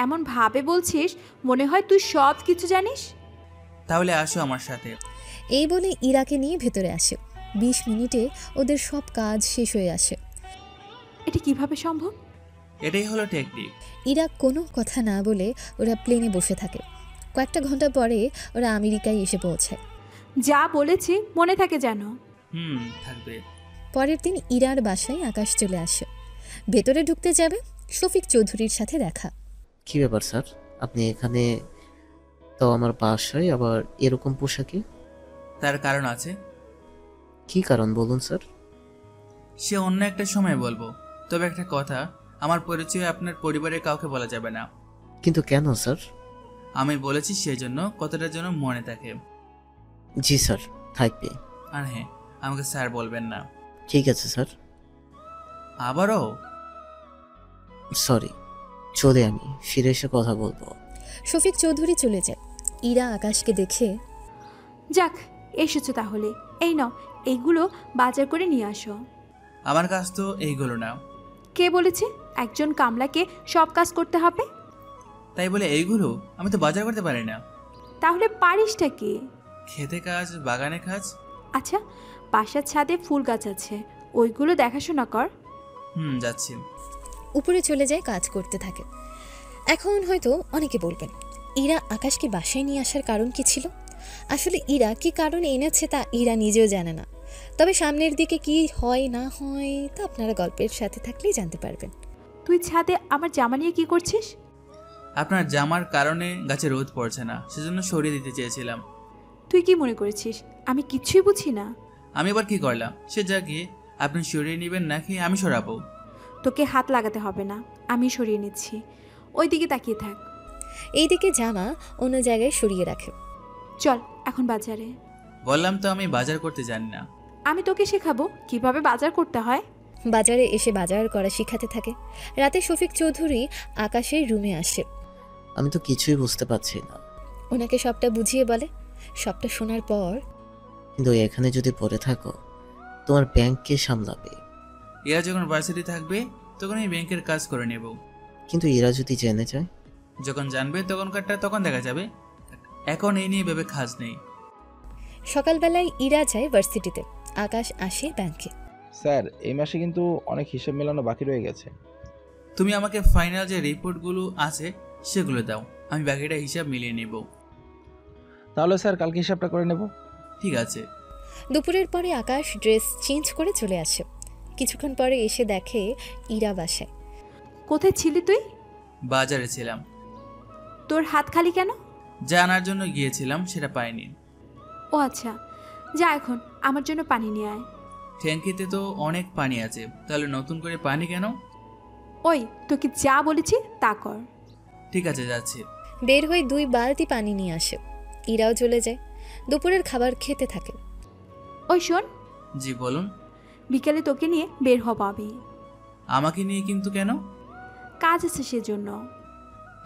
এমন ভাবে বলছিস মনে হয় তুই সব কিছু জানিস। তাহলে আসো আমার সাথে। এই বলে ইরাকে নিয়ে ভেতরে আসে। 20 মিনিটে ওদের সব কাজ শেষ হয়ে আসে। এটা কিভাবে সম্ভব? এটাই হলো টেকনিক। ইরা কোনো কথা না বলে ওরা প্লেনে বসে থাকে। কয়েকটা ঘন্টা পরে ওরা আমেরিকায় এসে পৌঁছায়। যা বলেছি মনে থাকে যেন। থাকবে। পরের দিন ইরার বাসায় আকাশ চলে আসে। ভেতরে ঢুকতে যাবে, শফিক চৌধুরীর সাথে দেখা। কি ব্যাপার স্যার, আপনি এখানে? তো আমার বাসায় আবার এরকম পোশাকে? তার কারণ আছে। কি কারণ বলুন স্যার? সে অন্য একটা সময় বলবো, তবে একটা কথা, আমার পরিচয় আপনার পরিবারের কাউকে বলা যাবে না। কিন্তু কেন স্যার? আমি বলেছি সেই জন্য কথাটার জন্য মনে থাকে। জি স্যার, থাকবে। আর হ্যাঁ, আমাকে স্যার বলবেন না। ঠিক আছে স্যার। আবারও সরি, চলে আমি ফিরে এসে কথা বলবো। শফিক চৌধুরী চলে যায়। ইরা আকাশকে দেখে, যাক এসেছো তাহলে, এই নাও এইগুলো বাজার করে নিয়ে আসো। আমার কাজ তো এইগুলো না। কে বলেছে একজন কামলাকে সব কাজ করতে হবে? তাই বলে এইগুলো? আমি তো বাজার করতে পারি না। তাহলে পারিসটা কি? খেতে কাজ, বাগানে কাজ। আচ্ছা, বাসার ছাদে ফুল গাছ আছে, ওইগুলো দেখাশোনা কর। যাচ্ছি। উপরে চলে যায়, কাজ করতে থাকে। এখন হয়তো অনেকে বলবেন ইরা আকাশকে বাসায় নিয়ে আসার কারণ কি ছিল। আসলে ইরা কি কারণে এনেছে তা ইরা নিজেও জানে না। তবে সামনের দিকে কি হয় না হয় তা আপনারা গল্পের সাথে থাকলেই জানতে পারবেন। তুই ছাদে আমার জামা নিয়ে কি করছিস? আপনার জামার কারণে গাছে রোদ পড়ছে না, সেজন্য সরিয়ে দিতে চেয়েছিলাম। তুই কি মনে করেছিস আমি কিছুই বুঝি না? আমি আবার কি করলাম? সে যা গিয়ে আপনি সরিয়ে নেবেন নাকি আমি সরাবো? তোকে হাত লাগাতে হবে না, আমি সরিয়ে নিচ্ছি। ওই দিকে তাকিয়ে থাক। এইদিকে জামা অন্য জায়গায় সরিয়ে রাখে। চল এখন বাজারে। বললাম তো আমি বাজার করতে জানি না। আমি তোকে শেখাবো কিভাবে বাজার করতে হয়। বাজারে এসে বাজার করা শিখাতে থাকে। রাতে শফিক চৌধুরী আকাশের রুমে আসে। আমি তো কিছুই বুঝতে পারছি না। ওনাকে সবটা বুঝিয়ে বলে। সবটা শোনার পর, কিন্তু এখানে যদি পড়ে থাকো তোমার ব্যাংক কে সামলাবে? এরা যখন ভার্সিটি থাকবে তখন এই ব্যাংকের কাজ করে নেব। কিন্তু এরা যদি জেনে যায়? যখন জানবে তখনকারটা তখন দেখা যাবে, এখন এই নিয়ে ভেবে কাজ নেই। সকালবেলায় ইরা যায় ভার্সিটিতে, আকাশ আসে ব্যাংকে। স্যার, এই মাসে কিন্তু অনেক হিসাব মেলানো বাকি রয়ে গেছে। তুমি আমাকে ফাইনাল যে রিপোর্টগুলো আছে সেগুলো দাও, আমি বাকিটা হিসাব মিলিয়ে নেব। তাহলে স্যার কালকে হিসাবটা করে নেব। ঠিক আছে। দুপুরের পরে আকাশ ড্রেস চেঞ্জ করে চলে আসে। কিছুক্ষণ পরে এসে দেখে ইরা বাসায়। কোথায় ছিলি তুই? বাজারে ছিলাম। তোর হাত খালি কেন? যা আনার জন্য গিয়েছিলাম সেটা পাইনি। ও আচ্ছা, যা এখন আমার জন্য পানি নিয়ে আয়। ট্যাঙ্কিতে তো অনেক পানি আছে, তাহলে নতুন করে পানি কেন? ওই তোকে যা বলেছি তা কর। ঠিক আছে, যাচ্ছি। বের হয়ে 2 বালতি পানি নিয়ে আসে। ইরাও চলে যায়। দুপুরের খাবার খেতে থাকে। ওই শোন, জি বলুন। বিকেলে তোকে নিয়ে বের হব আমি। আমাকে নিয়ে কিন্তু কেন? কাজ আছে সেজন্য।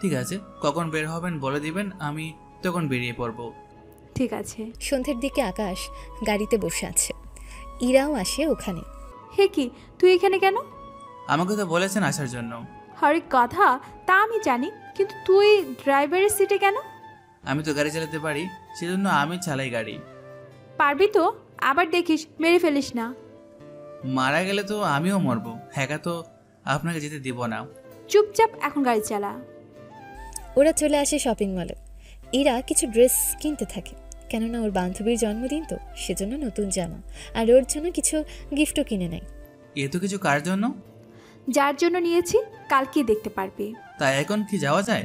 ঠিক আছে, কখন বের হবেন বলে দিবেন, আমি তখন বেরিয়ে পড়ব। ঠিক আছে। সন্ধ্যের দিকে আকাশ গাড়িতে বসে আছে। ইরাও আসে ওখানে। হে কি, তুই এখানে কেন? আমাকে তো বলেছেন আসার জন্য। হরে কথা, তা আমি জানি, কিন্তু তুই ড্রাইভারের সিটে কেন? আমি তো গাড়ি চালাতে পারি, সেজন্য আমি চালাই গাড়ি। পারবি তো? আবার দেখিস মেরে ফেলিস না। মারা গেলে তো আমিও মরবো, একা তো আপনাকে যেতে দিব না। চুপচাপ এখন গাড়ি চালা। ওরা চলে আসে শপিং মলে। ইরা কিছু ড্রেস কিনতে থাকে, কেননা ওর বান্ধবীর জন্মদিন তো, সেজন্য নতুন জামা আর ওর জন্য কিছু গিফটও কিনে নেয়। এ তো কিছু কার জন্য? যার জন্য নিয়েছি কালকে দেখতে পারবি। তাই এখন কি যাওয়া যায়?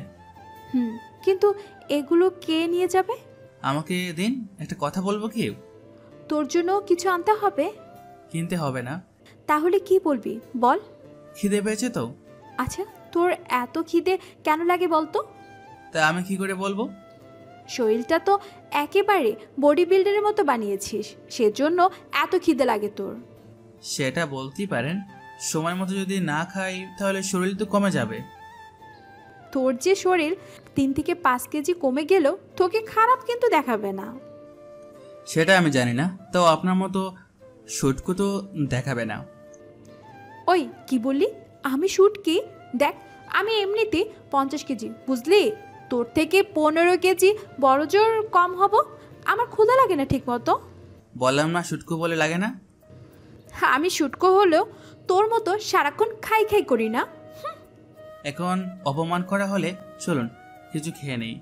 কিন্তু এগুলো কে নিয়ে যাবে? আমাকে দিন, একটা কথা বলবো কি? তোর জন্য কিছু আনতে হবে? কিনতে হবে না। তাহলে কি বলবি বল। খিদে পেয়েছে তো। আচ্ছা, তোর এত খিদে কেন লাগে বলতো? তা আমি কি করে বলবো? শরীরটা তো একেবারে বডি বিল্ডারের মতো বানিয়েছিস, সেজন্য এত খিদে লাগে তোর। সেটা বলতেই পারেন, সময় মতো যদি না খাই তাহলে শরীর তো কমে যাবে। তোর যে শরীর 3 থেকে 5 কেজি কমে গেলেও তোকে খারাপ কিন্তু দেখাবে না। সেটা আমি জানি না, তো আপনার মতো শুটকু তো দেখাবে না। ওই কি বললি? আমি শুট কি? দেখ, আমি এমনিতে 50 কেজি, বুঝলি? তোর থেকে 15 কেজি বড় জোর কম হব। আমার ক্ষুধা লাগে না ঠিক মতো। বললাম না শুটকু বলে লাগে না। আমি শুটকো হলেও তোর মতো সারাক্ষণ খাই খাই করি না। এখন অপমান করা হলে চলুন কিছু খেয়ে নেই।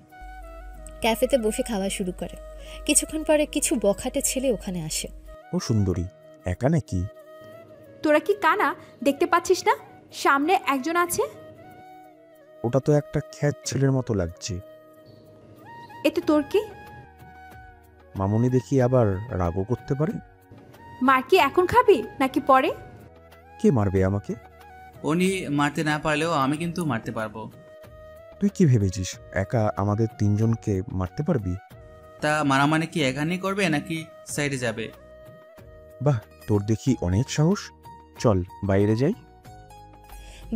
ক্যাফেতে বসে খাওয়া শুরু করে। কিছুক্ষণ পরে কিছু বখাটে ছেলে ওখানে আসে। ও সুন্দরী, একা নাকি? তোরা কি কানা দেখতে পাচ্ছিস না সামনে একজন আছে? ওটা তো একটা খ্যাত ছেলের মতো লাগছে। এতে তোর কি? মামুনি দেখি আবার রাগও করতে পারে। মার কি এখন খাবি নাকি পরে? কে মারবে আমাকে? উনি মারতে না পারলেও আমি কিন্তু মারতে পারবো। তুই কি ভেবেছিস একা আমাদের 3 জনকে মারতে পারবি? তা মারামারি কি এখানেই করবে নাকি সাইডে যাবে? বাহ, তোর দেখি অনেক সাহস। চল বাইরে যাই।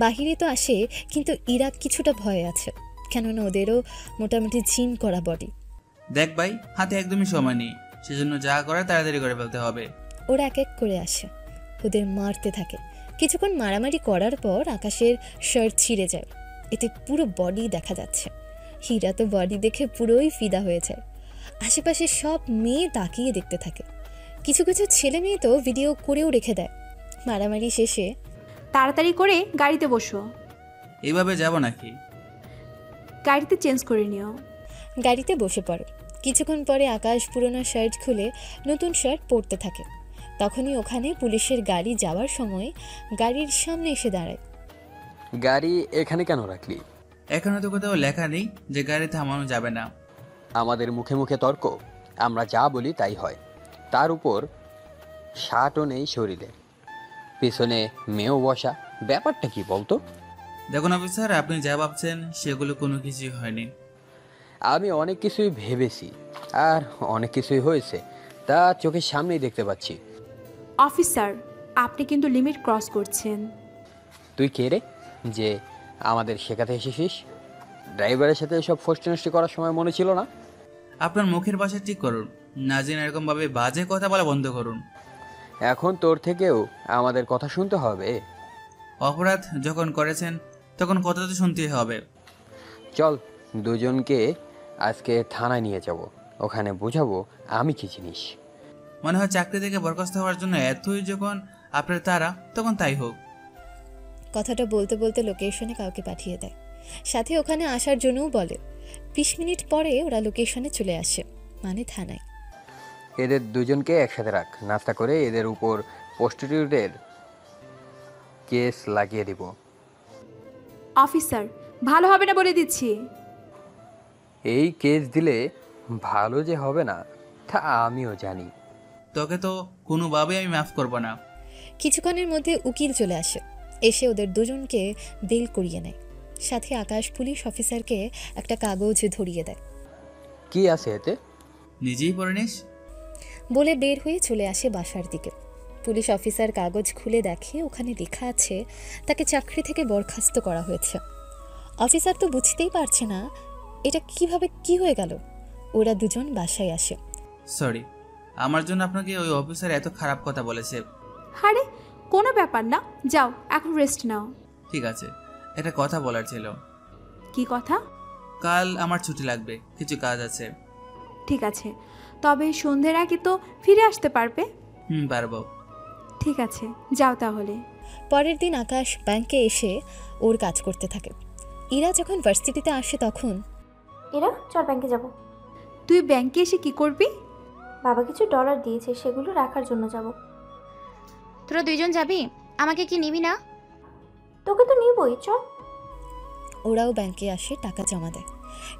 বাহিরে তো আসে, কিন্তু ইরা কিছুটা ভয় আছে, কেননা ওদেরও মোটামুটি জিম করা বডি। দেখ ভাই, হাতে একদমই সময় নেই, সেজন্য যা করে তাড়াতাড়ি করে ফেলতে হবে। ওরা এক এক করে আসে, ওদের মারতে থাকে। কিছুক্ষণ মারামারি করার পর আকাশের শার্ট ছিঁড়ে যায়, এতে পুরো বডি দেখা যাচ্ছে। হীরা তো বডি দেখে পুরোই ফিদা হয়ে যায়। আশেপাশে সব মেয়ে তাকিয়ে দেখতে থাকে। কিছু কিছু ছেলে মেয়ে তো ভিডিও করেও রেখে দেয়। মারামারি শেষে তাড়াতাড়ি করে গাড়িতে বসো। এইভাবে যাব নাকি? গাড়িতে চেঞ্জ করে নিও। গাড়িতে বসে পড়ে। কিছুক্ষণ পরে আকাশ পুরোনো শার্ট খুলে নতুন শার্ট পরতে থাকে। তখনই ওখানে পুলিশের গাড়ি যাওয়ার সময় গাড়ির সামনে এসে দাঁড়ায়। গাড়ি এখানে কেন রাখলি? এখানে তো কোথাও লেখা নেই যে গাড়ি থামানো যাবে না। আমাদের মুখে মুখে তর্ক, আমরা যা বলি তাই হয়। তার উপর শার্টও নেই শরীরে, পিছনে মেয়েও বসা, ব্যাপারটা কি বলতো? দেখুন অফিসার, আপনি যা ভাবছেন সেগুলো কোনো কিছুই হয়নি। আমি অনেক কিছুই ভেবেছি আর অনেক কিছুই হয়েছে, তা চোখের সামনেই দেখতে পাচ্ছি। অফিসার, আপনি কিন্তু লিমিট ক্রস করছেন। তুই কে রে যে আমাদের শেখাতে এসেছিস? ড্রাইভারের সাথে সব ফষ্টি করার সময় মনে ছিল না? আপনার মুখের ভাষা ঠিক করুন, না জেনে এরকমভাবে বাজে কথা বলা বন্ধ করুন। এখন তোর থেকেও আমাদের কথা শুনতে হবে? অপরাধ যখন করেছেন তখন কথা তো শুনতেই হবে। চল দুজনকে আজকে থানায় নিয়ে যাব, ওখানে বোঝাবো আমি কি জিনিস। মনে হয় চাকরি থেকে বরখাস্ত হওয়ার জন্য এতই যখন আপনার তারা, তখন তাই হোক। কথাটা বলতে বলতে লোকেশনে কাউকে পাঠিয়ে দেয়, সাথে ওখানে আসার জন্যও বলে। 20 মিনিট পরে ওরা লোকেশনে চলে আসে, মানে থানায়। এদের দুজনকে একসাথে রাখ, নাস্তা করে এদের উপর প্রস্টিটিউটের কেস লাগিয়ে দিব। অফিসার, ভালো হবে না বলে দিচ্ছি। এই কেস দিলে ভালো যে হবে না তা আমিও জানি। তোকে তো কোনোভাবেই আমি মাফ করব না। কিছুক্ষণের মধ্যে উকিল চলে আসে, এসে ওদের দুজনকে বেল করিয়ে নেয়। সাথে আকাশ পুলিশ অফিসারকে একটা কাগজ ধরিয়ে দেয়। কি আছে এতে? নিজেই পড়ে নিস। বলে বের হয়ে চলে আসে বাসার দিকে। পুলিশ অফিসার কাগজ খুলে দেখে ওখানে লেখা আছে তাকে চাকরি থেকে বরখাস্ত করা হয়েছে। অফিসার তো বুঝতেই পারছে না এটা কিভাবে কি হয়ে গেল। ওরা দুজন বাসায় আসে। সরি, আমার জন্য আপনাকে ওই অফিসার এত খারাপ কথা বলেছে। আরে কোনো ব্যাপার না, যাও এখন রেস্ট নাও। ঠিক আছে, একটা কথা বলার ছিল। কি কথা? কাল আমার ছুটি লাগবে, কিছু কাজ আছে। ঠিক আছে, তবে সন্ধ্যের আগে তো ফিরে আসতে পারবে? পারবো। ঠিক আছে, যাও তাহলে। পরের দিন আকাশ ব্যাংকে এসে ওর কাজ করতে থাকে। ইরা যখন ভার্সিটিতে আসে তখন এরা চল ব্যাংকে যাব। তুই ব্যাংকে এসে কি করবি? বাবা কিছু ডলার দিয়েছে, সেগুলো রাখার জন্য যাব। তোরা দুইজন যাবি? আমাকে কি নিবি না? তোকে তো নিবই, চল। ওরাও ব্যাংকে আসে টাকা জমা দেয়।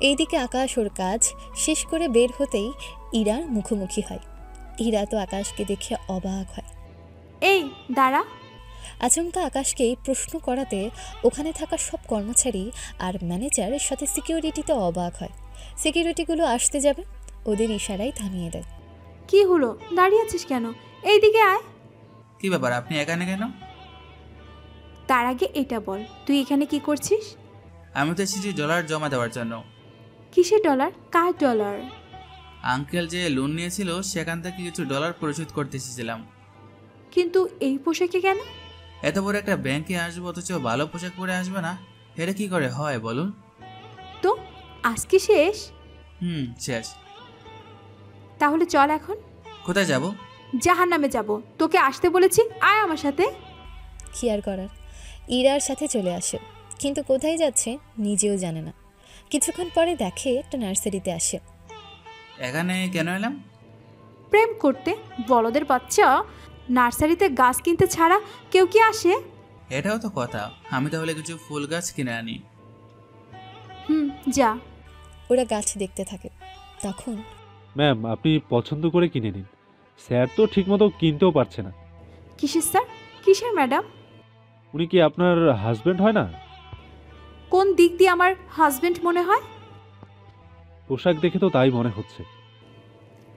এইদিকে আকাশ ওর কাজ শেষ করে বের হতেই ইরার মুখোমুখি হয়। ইরা তো আকাশকে দেখে অবাক হয়। এই দাঁড়া। আচমকা আকাশকে প্রশ্ন করাতে ওখানে থাকা সব কর্মচারী আর ম্যানেজারের সাথে সিকিউরিটি তো অবাক হয়। সিকিউরিটিগুলো আসতে যাবে, ওদের ইশারায় থামিয়ে দেয়। কি হলো, দাঁড়িয়ে আছিস কেন? এইদিকে আয়। কি ব্যাপার, আপনি এখানে কেন? তার আগে এটা বল, তুই এখানে কি করছিস? আমি তো এসেছি ডলার জমা দেওয়ার জন্য। কিসের ডলার? কার ডলার? আঙ্কেল যে লোন নিয়েছিল সেখান থেকে কিছু ডলার পরিশোধ করতে এসেছিলাম। কিন্তু এই পোশাকে কেন? এত বড় একটা ব্যাংকে আসবো অথচ ভালো পোশাক পরে আসবে না, এটা কি করে হয় বলুন তো? আজকে শেষ? শেষ। তাহলে চল এখন। কোথায় যাব? জাহান্নামে যাব। তোকে আসতে বলেছি, আয় আমার সাথে। কি আর করার, ইরার সাথে চলে আসে, কিন্তু কোথায় যাচ্ছে নিজেও জানে না। কিছুক্ষণ পরে দেখে একটা নার্সারিতে আসে। এখানে কেন এলাম? প্রেম করতে। বলদের বাচ্চা, নার্সারিতে গাছ কিনতে ছাড়া কেউ কি আসে? এটাও তো কথা, আমি তাহলে কিছু ফুল গাছ কিনে আনি। যা। ওরা গাছ দেখতে থাকে। তখন ম্যাম, আপনি পছন্দ করে কিনে নিন, স্যার তো ঠিকমতো কিনতেও পারছে না। কিসের স্যার? কিসের ম্যাডাম? উনি কি আপনার হাজবেন্ড হয় না? কোন দিক দিয়ে আমার হাজবেন্ড মনে হয়? পোশাক দেখে তো তাই মনে হচ্ছে।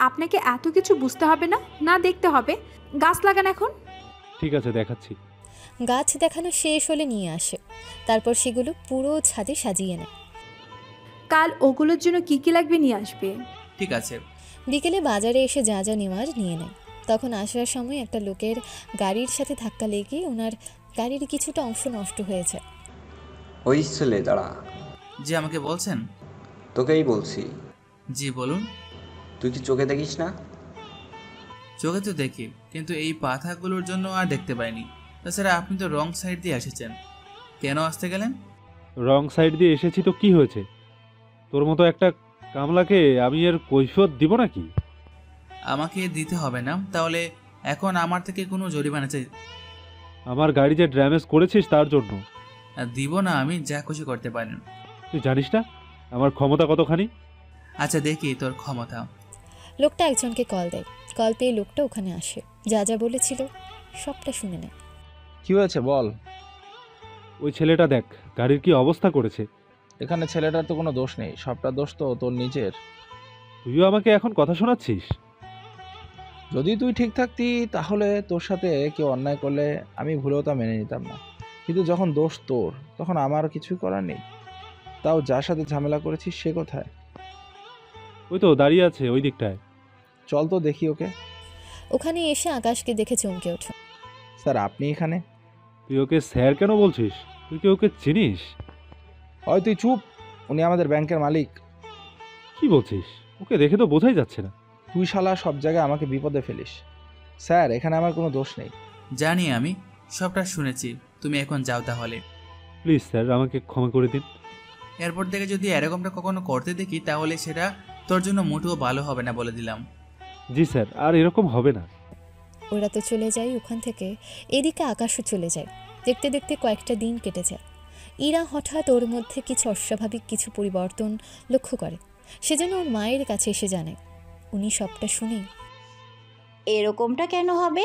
আপনাকে এত কিছু বুঝতে হবে না, না দেখতে হবে। গাছ লাগান এখন। ঠিক আছে, দেখাচ্ছি। গাছ দেখানো শেষ হলে নিয়ে আসে, তারপর সেগুলো পুরো ছাদে সাজিয়ে নেয়। কাল ওগুলোর জন্য কি কি লাগবে নিয়ে আসবে। ঠিক আছে। বিকেলে বাজারে এসে যা যা নেওয়ার নিয়ে নেয়। তখন আসার সময় একটা লোকের গাড়ির সাথে ধাক্কা লেগে ওনার গাড়ির কিছুটা অংশ নষ্ট হয়ে যায়। ওই ছেলে দাঁড়া। জি, আমাকে বলছেন? তোকেই বলছি। জি বলুন। তুই কি চোখে দেখিস না? চোখে তো দেখি, কিন্তু এই পাতাগুলোর জন্য আর দেখতে পাইনি। তাছাড়া আপনি তো রং সাইড দিয়ে এসেছেন, কেন আসতে গেলেন? রং সাইড দিয়ে এসেছি তো কি হয়েছে? তোর মতো একটা কামলাকে আমি এর কৈফিয়ত দিব নাকি? আমাকে দিতে হবে না, তাহলে এখন আমার থেকে কোনো জরিমানা চাই? আমার গাড়ি যে ড্যামেজ করেছিস তার জন্য। দিব না, আমি যা খুশি করতে পারেন। তুই জানিস না আমার ক্ষমতা কতখানি? আচ্ছা দেখি তোর ক্ষমতা। লোকটা একজনকে কল দেয়। কল পেয়ে লোকটা ওখানে আসে, যা যা বলেছিল সবটা শুনে নেয়। কি হয়েছে বল। ওই ছেলেটা দেখ গাড়ির কি অবস্থা করেছে। এখানে ছেলেটার তো কোনো দোষ নেই, সবটা দোষ তো তোর নিজের। তুইও আমাকে এখন কথা শোনাচ্ছিস? যদি তুই ঠিক থাকতি তাহলে তোর সাথে কেউ অন্যায় করলে আমি ভুলেও তা মেনে নিতাম না, কিন্তু যখন দোষ তোর তখন আমার কিছু করার নেই। তাও যার সাথে ঝামেলা করেছিস সে কোথায়? ওই তো দাঁড়িয়ে আছে ওই দিকটায়। চল তো দেখি ওকে। ওখানে এসে আকাশকে দেখে চমকে ওঠে। স্যার আপনি এখানে? তুই ওকে স্যার কেন বলছিস? তুই কি ওকে চিনিস? ওই তুই চুপ, উনি আমাদের ব্যাংকের মালিক। কি বলছিস? ওকে দেখে তো বোঝাই যাচ্ছে না। তুই শালা সব জায়গায় আমাকে বিপদে ফেলিস। স্যার এখানে আমার কোনো দোষ নেই। জানি, আমি সবটা শুনেছি। তুমি এখন যাও তাহলে। প্লিজ স্যার, আমাকে ক্ষমা করে দিন। এরপর থেকে যদি এরকমটা কখনো করতে দেখি তাহলে সেটা তোর জন্য মোটেও ভালো হবে না, বলে দিলাম। জি স্যার, আর এরকম হবে না। ওরা তো চলে যায় ওখান থেকে। এদিকে আকাশও চলে যায়। দেখতে দেখতে কয়েকটা দিন কেটে যায়। ইরা হঠাৎ ওর মধ্যে কিছু অস্বাভাবিক কিছু পরিবর্তন লক্ষ্য করে। সেজন্য ওর মায়ের কাছে এসে জানায়। উনি সবটা শুনে এরকমটা কেন হবে?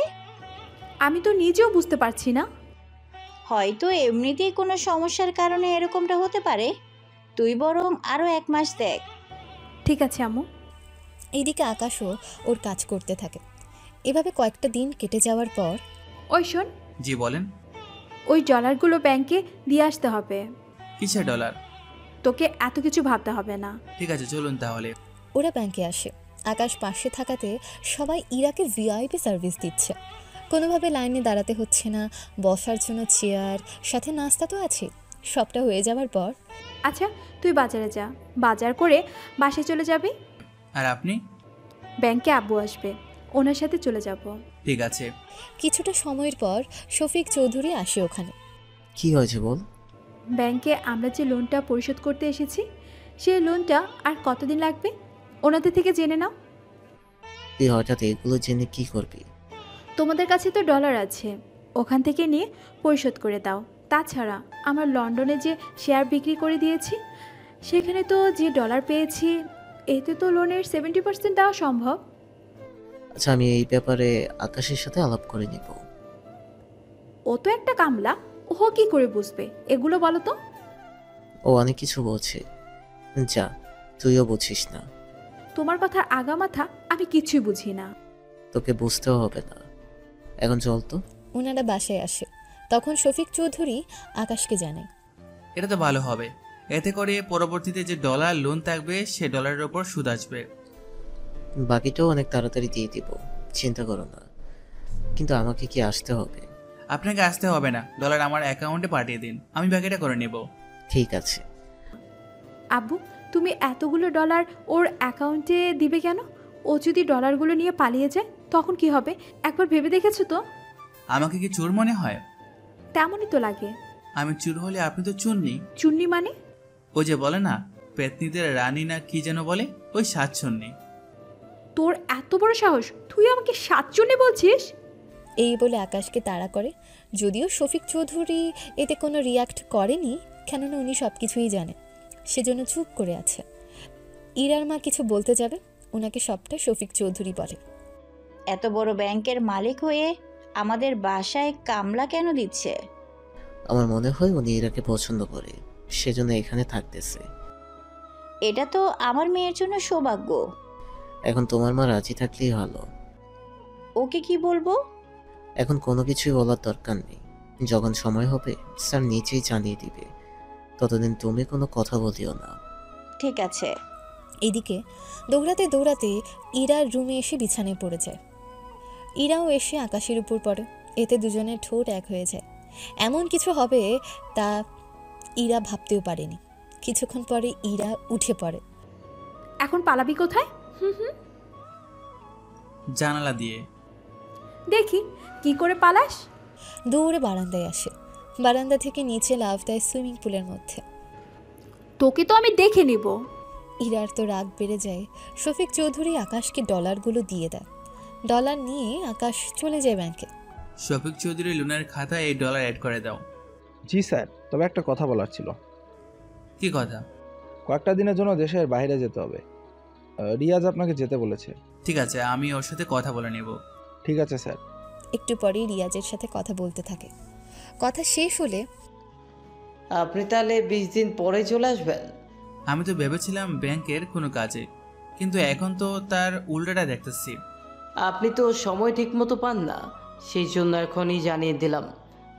আমি তো নিজেও বুঝতে পারছি না। হয়তো এমনিতেই কোনো সমস্যার কারণে এরকমটা হতে পারে। তুই বরং আরও 1 মাস দেখ। ঠিক আছে আম্মু। এইদিকে আকাশও ওর কাজ করতে থাকে। এভাবে কয়েকটা দিন কেটে যাওয়ার পর ওই শোন, জি বলেন। ওই ডলারগুলো ব্যাংকে দিয়ে আসতে হবে। কিসের ডলার? তোকে এত কিছু ভাবতে হবে না। ঠিক আছে চলুন তাহলে। ওরা ব্যাংকে আসে। আকাশ পাশে থাকাতে সবাই ইরাকে ভিআইপি সার্ভিস দিচ্ছে। কোনোভাবে লাইনে দাঁড়াতে হচ্ছে না, বসার জন্য চেয়ার, সাথে নাস্তা তো আছে। সবটা হয়ে যাওয়ার পর আচ্ছা তুই বাজারে যা, বাজার করে বাসায় চলে যাবি। আর আপনি? ব্যাংকে আব্বু আসবে, ওনার সাথে চলে যাব। ঠিক আছে। কিছুটা সময়ের পর শফিক চৌধুরী আসে ওখানে। কি হয়েছে বল? ব্যাংকে আমরা যে লোনটা পরিশোধ করতে এসেছি, সেই লোনটা আর কতদিন লাগবে ওনাদের থেকে জেনে নাও। তুই হঠাৎ এগুলো জেনে কি করবি? তোমাদের কাছে তো ডলার আছে, ওখান থেকে নিয়ে পরিশোধ করে দাও। তাছাড়া আমার লন্ডনে যে শেয়ার বিক্রি করে দিয়েছি, সেখানে তো যে ডলার পেয়েছি, এতে তো লোনের 70% দেওয়া সম্ভব। আচ্ছা আমি এই ব্যাপারে আকাশের সাথে আলাপ করে নিব। ও তো একটা কামলা, ও কি করে বুঝবে এগুলো বলো তো? ও অনেক কিছু বলছে, যা তুইও বুঝিস না। তোমার কথার আগা মাথা আমি কিছুই বুঝি না। তোকে বুঝতেও হবে না, এখন চল তো। ওনারা বাসায় আসে। তখন শফিক চৌধুরী আকাশকে জানায়, এটা তো ভালো হবে। এতে করে পরবর্তীতে যে ডলার লোন থাকবে সে ডলারের ওপর সুদ আসবে। বাকিটাও অনেক তাড়াতাড়ি দিয়ে দিব, চিন্তা করো না। কিন্তু আমাকে কি আসতে হবে? আপনাকে আসতে হবে না, ডলার আমার অ্যাকাউন্টে পাঠিয়ে দিন, আমি বাকিটা করে নেব। ঠিক আছে। আব্বু তুমি এতগুলো ডলার ওর অ্যাকাউন্টে দিবে কেন? ও যদি ডলারগুলো নিয়ে পালিয়ে যায় তখন কি হবে? একবার ভেবে দেখেছো তো? আমাকে কি চোর মনে হয়? তেমনই তো লাগে। আমি চোর হলে আপনি তো চুন্নি। চুন্নি মানে? ও যে বলে না পেতনিদের রানী না কি যেন বলে, ওই সাতচন্নি। তোর এত বড় সাহস, তুই আমাকে সাতচন্নি বলছিস? এই বলে আকাশকে তাড়া করে। যদিও শফিক চৌধুরী এতে কোনো রিয়াক্ট করেনি, কেননা উনি সব কিছুই জানে, সেজন্য চুপ করে আছে। ইরার মা কিছু বলতে যাবে, ওনাকে সবটা শফিক চৌধুরী বলে। এত বড় ব্যাংকের মালিক হয়ে আমাদের বাসায় কামলা কেন দিচ্ছে? আমার মনে হয় উনি ইরাকে পছন্দ করে, সেজন্য এখানে থাকতেছে। এটা তো আমার মেয়ের জন্য সৌভাগ্য। এখন তোমার মা রাজি থাকলেই ভালো। ওকে কি বলবো? এখন কোনো কিছুই বলার দরকার নেই, যখন সময় হবে স্যার নিচেই জানিয়ে দিবে। ততদিন তুমি কোনো কথা বলিও না। ঠিক আছে। এদিকে দৌড়াতে দৌড়াতে ইরার রুমে এসে বিছানায় পড়ে যায়। ইরাও এসে আকাশের উপর পড়ে। এতে দুজনের ঠোঁট এক হয়ে যায়। এমন কিছু হবে তা ইরা ভাবতেও পারেনি। কিছুক্ষণ পরে ইরা উঠে পড়ে। এখন পালাবি কোথায়? জানালা দিয়ে। দেখি কি করে পালাস। দৌড়ে বারান্দায় আসে। বারান্দা থেকে নিচে লাফ দেয় সুইমিং পুলের মধ্যে। তোকে তো আমি দেখে নিব। ইরার তো রাগ বেড়ে যায়। শফিক চৌধুরী আকাশকে ডলারগুলো দিয়ে দেয়। ডলার নিয়ে আকাশ চলে যায় ব্যাংকে। শফিক চৌধুরী লোনের খাতায় এই ডলার অ্যাড করে দাও। জি স্যার, তবে একটা কথা বলার ছিল। কি কথা? কয়েকটা দিনের জন্য দেশের বাইরে যেতে হবে। রিয়াজ আপনাকে যেতে বলেছে। ঠিক আছে, আমি ওর সাথে কথা বলে নেব। ঠিক আছে স্যার। একটু পরেই রিয়াজের সাথে কথা বলতে থাকে। কথা শেষ হলে, আপনি তাহলে 20 দিন পরে চলে আসবেন? আমি তো ভেবেছিলাম ব্যাংকের কোনো কাজে, কিন্তু এখন তো তার উল্টাটা দেখতেছি। আপনি তো সময় ঠিকমতো পান না, সেই জন্য এখনই জানিয়ে দিলাম।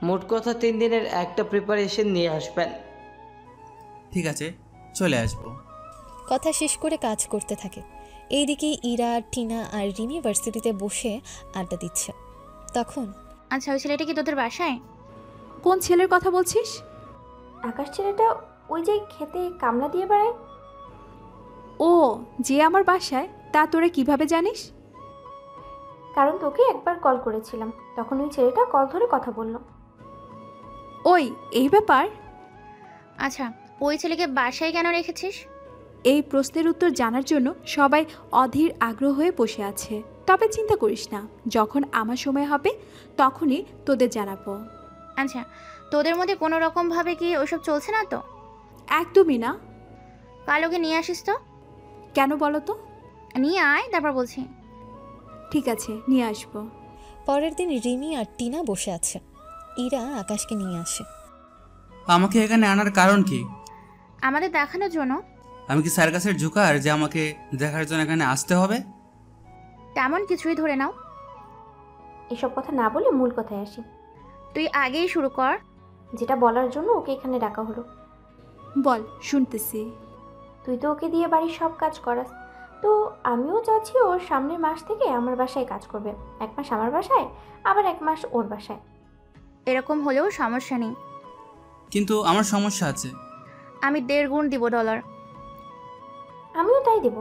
মোট কথা 3 দিনের একটা প্রিপারেশন নিয়ে আসবেন। ঠিক আছে, চলে আসবো। কথা শেষ করে কাজ করতে থাকে। এইদিকে ইরা, টিনা আর রিমি ভার্সিটিতে বসে আড্ডা দিচ্ছে। তখন, আচ্ছা ওই ছেলেটা কি তোদের বাসায়? কোন ছেলের কথা বলছিস? আকাশ ছেলেটা ওই যে খেতে কামলা দিয়ে বেড়ায়। ও, যে আমার বাসায়, তা তোরা কিভাবে জানিস? কারণ তোকে একবার কল করেছিলাম, তখন ওই ছেলেটা কল ধরে কথা বলল। ওই, এই ব্যাপার? আচ্ছা ওই ছেলেকে বাসায় কেন রেখেছিস? এই প্রশ্নের উত্তর জানার জন্য সবাই অধীর আগ্রহ হয়ে বসে আছে। তবে চিন্তা করিস না, যখন আমার সময় হবে তখনই তোদের জানাবো। আচ্ছা তোদের মধ্যে কোনো রকমভাবে কি ওসব চলছে না তো? একদমই না। কালোকে নিয়ে আসিস তো। কেন বলো তো? নিয়ে আয়, তারপর বলছি। ঠিক আছে, নিয়ে আসবো। পরের দিন রিমি আর টিনা বসে আছে। ইরা আকাশকে নিয়ে আসে। আমাকে এখানে আনার কারণ কি? আমাদের দেখানোর জন্য। আমি কি সার্কাসের জোকার যে আমাকে দেখার জন্য এখানে আসতে হবে? তেমন কিছুই ধরে নাও। এসব কথা না বলে মূল কথায় আসি। তুই আগেই শুরু কর। যেটা বলার জন্য ওকে এখানে ডাকা হলো। বল, শুনতেছি। তুই তো ওকে দিয়ে বাড়ির সব কাজ করাস, তো আমিও চাচ্ছি ওর সামনের মাস থেকে আমার বাসায় কাজ করবে। 1 মাস আমার বাসায়, আবার 1 মাস ওর বাসায়। এরকম হলেও সমস্যা নেই, কিন্তু আমার সমস্যা আছে। আমি 1.5 গুণ দিব ডলার। আমিও তাই দেব।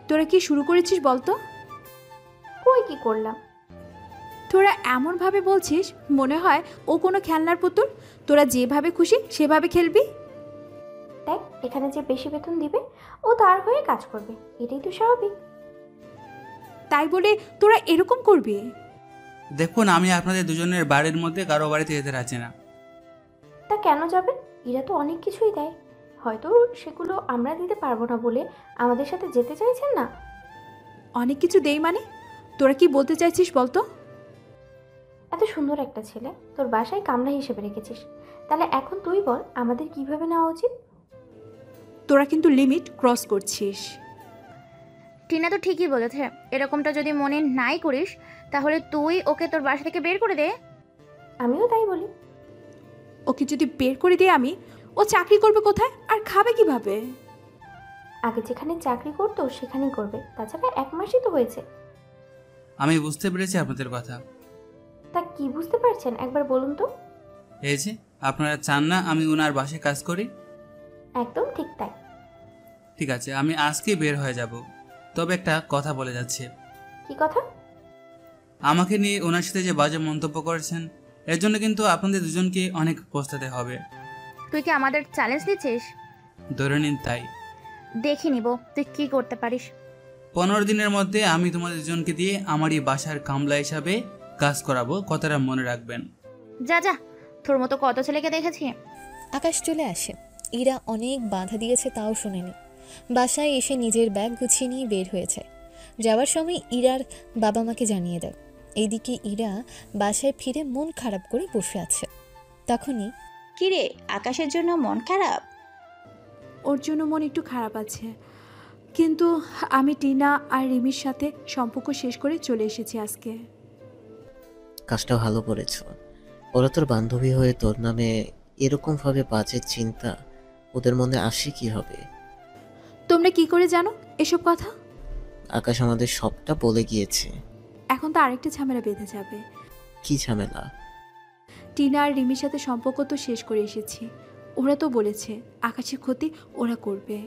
তোরা কি শুরু করেছিস বলতো? কই কি করলাম? তোরা এমনভাবে বলছিস মনে হয় ও কোনো খেলনার পুতুল, তোরা যেভাবে খুশি সেভাবে খেলবি। দেখ, এখানে যে বেশি বেতন দিবে ও তার হয়ে কাজ করবে, এটাই তো স্বাভাবিক। তাই বলে তোরা এরকম করবি? দেখুন, আমি আপনাদের দুজনের বাড়ির মধ্যে কারো বাড়িতে যেতে রাজি না। তা কেন যাবেন? এরা তো অনেক কিছুই দেয়, হয়তো সেগুলো আমরা দিতে পারবো না বলে আমাদের সাথে যেতে চাইছেন না। অনেক কিছু দেই মানে? তোরা কি বলতে চাইছিস বলতো? এত সুন্দর একটা ছেলে তোর বাসায় কামলা হিসেবে রেখেছিস, তাহলে এখন তুই বল আমাদের কিভাবে নেওয়া উচিত? তোরা কিন্তু লিমিট ক্রস করছিস। টিনা তো ঠিকই বলেছে, এরকমটা যদি মনে নাই করিস তাহলে তুই ওকে তোর বাসা থেকে বের করে দে। আমিও তাই বলি। ওকে যদি বের করে দিই আমি, ও চাকরি করবে কোথায় আর খাবে কিভাবে? আগে যেখানে চাকরি করতো সেখানেই করবে, তাছাড়া 1 মাসই তো হয়েছে। আমি বুঝতে পেরেছি আপনাদের কথা। তা কি বুঝতে পারছেন একবার বলুন তো? এই যে আপনারা চান না আমি ওনার বাসায় কাজ করি। একদম ঠিক তাই। ঠিক আছে, আমি আজকেই বের হয়ে যাব। তবে একটা কথা বলে যাচ্ছে। কি কথা? আমাকে নিয়ে ওনার সাথে যে বাজে মন্তব্য করেছেন, এর জন্য কিন্তু আপনাদের দুজনকে অনেক পস্তাতে হবে। তুই কি আমাদের চ্যালেঞ্জ দিচ্ছিস? ধরে নিন তাই। দেখে নিব তুই কি করতে পারিস। 15 দিনের মধ্যে আমি তোমাদের দুজনকে দিয়ে আমারই বাসার কামলা হিসাবে কাজ করাবো, কথাটা মনে রাখবেন। যা যা, তোর মতো কত ছেলেকে দেখেছি। আকাশ চলে আসে। ইরা অনেক বাধা দিয়েছে তাও শোনেনি। বাসায় এসে নিজের ব্যাগ গুছিয়ে নিয়ে বের হয়ে যায়। যাওয়ার সময় ইরার বাবা মাকে জানিয়ে দেয়। এইদিকে ইরা বাসায় ফিরে মন খারাপ করে বসে আছে। তখনই, কিরে, আকাশের জন্য মন খারাপ? ওর জন্য মন একটু খারাপ আছে, কিন্তু আমি টিনা আর রিমির সাথে সম্পর্ক শেষ করে চলে এসেছি আজকে। কাজটা ভালো করেছ। ওরা তোর বান্ধবী হয়ে তোর নামে এরকমভাবে বাজে চিন্তা ওদের মনে আসে কি হবে? তোমরা কি করে জানো এসব কথা? আকাশ আমাদের সবটা বলে গিয়েছে। এখন তো আরেকটা ঝামেলা বেঁধে যাবে। কি ঝামেলা? টিনা আর রিমির সাথে সম্পর্ক তো শেষ করে এসেছি। ওরা তো বলেছে আকাশের ক্ষতি ওরা করবে।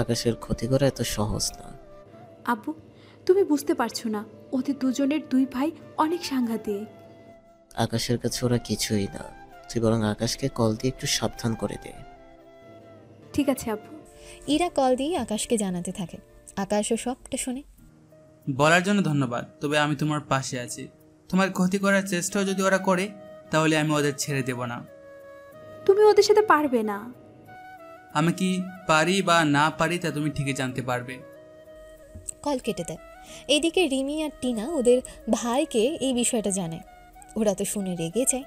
আকাশের ক্ষতি করা এত সহজ না। আব্বু, তুমি বুঝতে পারছো না, ওদের দুজনের 2 ভাই অনেক সাংঘাতিক। আকাশের কাছে ওরা কিছুই না। তুই বরং আকাশকে কল দিয়ে একটু সাবধান করে দে। ঠিক আছে আব্বু। ইরা কল দিয়ে আকাশকে জানাতে থাকে। আকাশও সবটা শোনে। বলার জন্য ধন্যবাদ, তবে আমি তোমার পাশে আছি। তোমার ক্ষতি করার চেষ্টাও যদি ওরা করে তাহলে আমি ওদের ছেড়ে দেব না। তুমি ওদের সাথে পারবে না। আমি কি পারি বা না পারি তা তুমি ঠিকই জানতে পারবে। কল কেটে দেয়। এইদিকে রিমি আর টিনা ওদের ভাইকে এই বিষয়টা জানায়। ওরা তো শুনে রেগে যায়।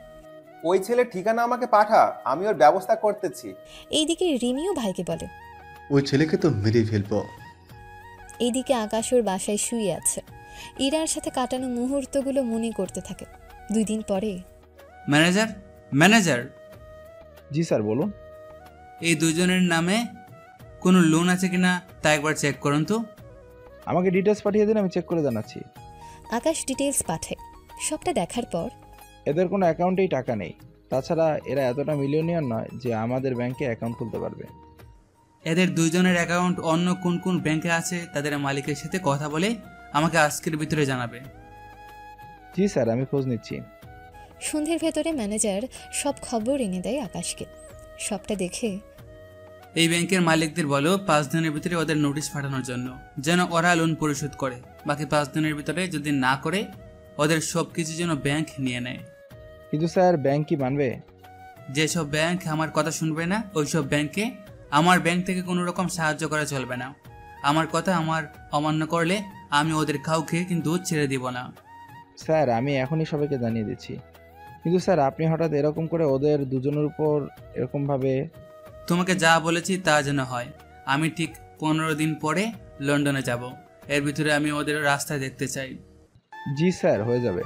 ওই ছেলের ঠিকানা আমাকে পাঠা, আমি ওর ব্যবস্থা করতেছি। এইদিকে রিমিও ভাইকে বলে, ওই ছেলেকে তো মেরে ফেলবো। এইদিকে আকাশ ওর বাসায় শুয়ে আছে। ইরার সাথে কাটানো মুহূর্তগুলো মনে করতে থাকে। 2 দিন পরে, ম্যানেজার ম্যানেজার জি স্যার, বলুন। এই দুজনের নামে কোনো লোন আছে কিনা তা একবার চেক করুন তো। আমাকে ডিটেলস পাঠিয়ে দিন, আমি চেক করে জানাচ্ছি। আকাশ ডিটেলস পাঠায়। সবটা দেখার পর, এদের কোনো অ্যাকাউন্টেই টাকা নেই। তাছাড়া এরা এতটা মিলিয়নিয়ার নয় যে আমাদের ব্যাংকে অ্যাকাউন্ট খুলতে পারবে। এদের দুইজনের অ্যাকাউন্ট অন্য কোন কোন ব্যাংকে আছে তাদের মালিকের সাথে কথা বলে আমাকে আজকের ভিতরে জানাবে। জি স্যার, আমি খোঁজ নিচ্ছি। সন্ধ্যের ভেতরে ম্যানেজার সব খবর এনে দেয় আকাশকে। সবটা দেখে, এই ব্যাংকের মালিকদের বলো 5 দিনের ভিতরে ওদের নোটিশ পাঠানোর জন্য, যেন ওরা লোন পরিশোধ করে। বাকি 5 দিনের ভিতরে যদি না করে ওদের সব কিছু যেন ব্যাংক নিয়ে নেয়। কিন্তু স্যার, ব্যাংক কি মানবে? যেসব ব্যাংক আমার কথা শুনবে না ওইসব ব্যাংকে আমার ব্যাংক থেকে কোনো রকম সাহায্য করা চলবে না। আমার কথা আমার অমান্য করলে আমি ওদের কাউকে কিন্তু ছেড়ে দিব না। স্যার আমি এখনই সবাইকে জানিয়ে দিচ্ছি। কিন্তু স্যার আপনি হঠাৎ এরকম করে ওদের দুজনের উপর এরকমভাবে। তোমাকে যা বলেছি তা যেন হয়। আমি ঠিক 15 দিন পরে লন্ডনে যাব। এর ভিতরে আমি ওদের রাস্তায় দেখতে চাই। জি স্যার, হয়ে যাবে।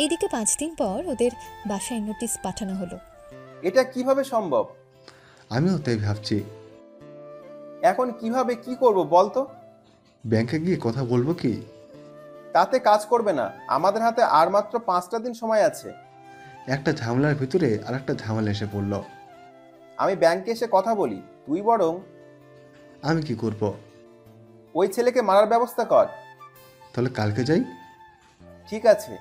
এদিকে 5 দিন পর ওদের বাসায় নোটিশ পাঠানো হলো। এটা কিভাবে সম্ভব? আমিও তাই ভাবছি। এখন কিভাবে কি করব বল তো? ব্যাংকে গিয়ে কথা বলবো কি? তাতে কাজ করবে না। আমাদের হাতে আর মাত্র 5টা দিন সময় আছে। একটা ঝামেলার ভিতরে আর একটা ঝামেলা এসে পড়লো। আমি ব্যাংকে এসে কথা বলি, তুই বরং। আমি কি করব? ওই ছেলেকে মারার ব্যবস্থা কর। তাহলে কালকে যাই। ঠিক আছে।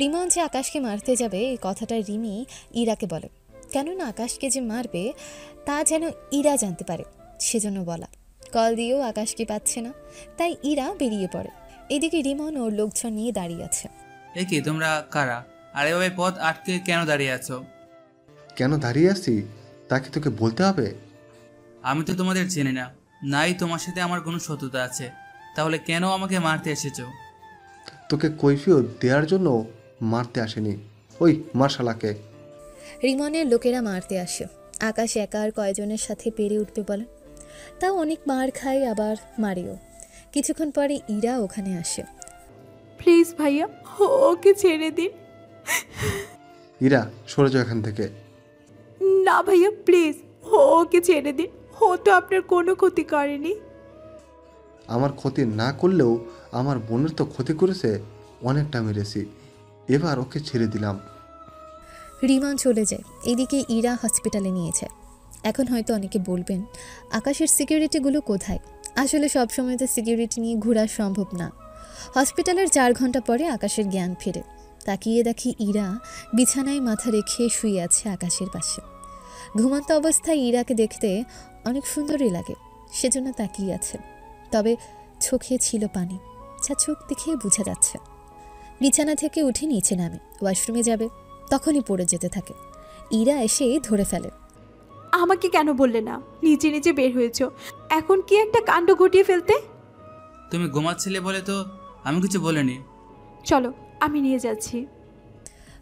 রিমন যে আকাশকে মারতে যাবে এই কথাটা রিমি ইরাকে বলে, কেননা আকাশকে যে মারবে তা যেন ইরা জানতে পারে, সেজন্য বলা। কল দিয়েও আকাশকে পাচ্ছে না, তাই ইরা বেরিয়ে পড়ে। এদিকে রিমন ওর লোকজন নিয়ে দাঁড়িয়ে আছে। এ কি, তোমরা কারা? আর এভাবে পথ আটকে কেন দাঁড়িয়ে আছো? কেন দাঁড়িয়ে আছি তা কি তোকে বলতে হবে? আমি তো তোমাদের চিনি না, নাই তোমার সাথে আমার কোনো শত্রুতা আছে। তাহলে কেন আমাকে মারতে এসেছো? তোকে কৈফিয়ত দেওয়ার জন্য মারতে আসেনি। ওই মার্শালাকে। রিমনের লোকেরা মারতে আসে। আকাশ একা আর কয়জনের সাথে পেরে উঠবে বলেন? তাও অনেক মার খায়, আবার মারেও। কিছুক্ষণ পরে ইরা ওখানে আসে। প্লিজ ভাইয়া, ওকে ছেড়ে দিন। ইরা সরে যাও এখান থেকে। না ভাইয়া প্লিজ, ওকে ছেড়ে দিন। ও তো আপনার কোনো ক্ষতি করেনি। আমার ক্ষতি না করলেও আমার বোনের তো ক্ষতি করেছে, অনেকটা মেরেছি। এবার ওকে ছেড়ে দিলাম। রিমন চলে যায়। এদিকে ইরা হসপিটালে নিয়ে যায়। এখন হয়তো অনেকে বলবেন, আকাশের সিকিউরিটিগুলো কোথায়? আসলে সবসময় তো সিকিউরিটি নিয়ে ঘোরা সম্ভব না। হসপিটালের 4 ঘন্টা পরে আকাশের জ্ঞান ফেরে। তাকিয়ে দেখি ইরা বিছানায় মাথা রেখে শুয়ে আছে আকাশের পাশে। ঘুমন্ত অবস্থায় ইরাকে দেখতে অনেক সুন্দরই লাগে, সেজন্য তাকিয়ে আছে। তবে চোখে ছিল পানি, যা চোখ দেখে বোঝা যাচ্ছে। বিছানা থেকে উঠে নিচে নামে, ওয়াশরুমে যাবে, তখনই পড়ে যেতে থাকে। ইরা এসে ধরে ফেলে। আমাকে কেন বললে না? নিচে নিচে বের হয়েছ, এখন কি একটা কাণ্ড ঘটিয়ে ফেলতে। তুমি ঘুমাচ্ছিলে বলে তো আমি কিছু বলিনি। চলো আমি নিয়ে যাচ্ছি।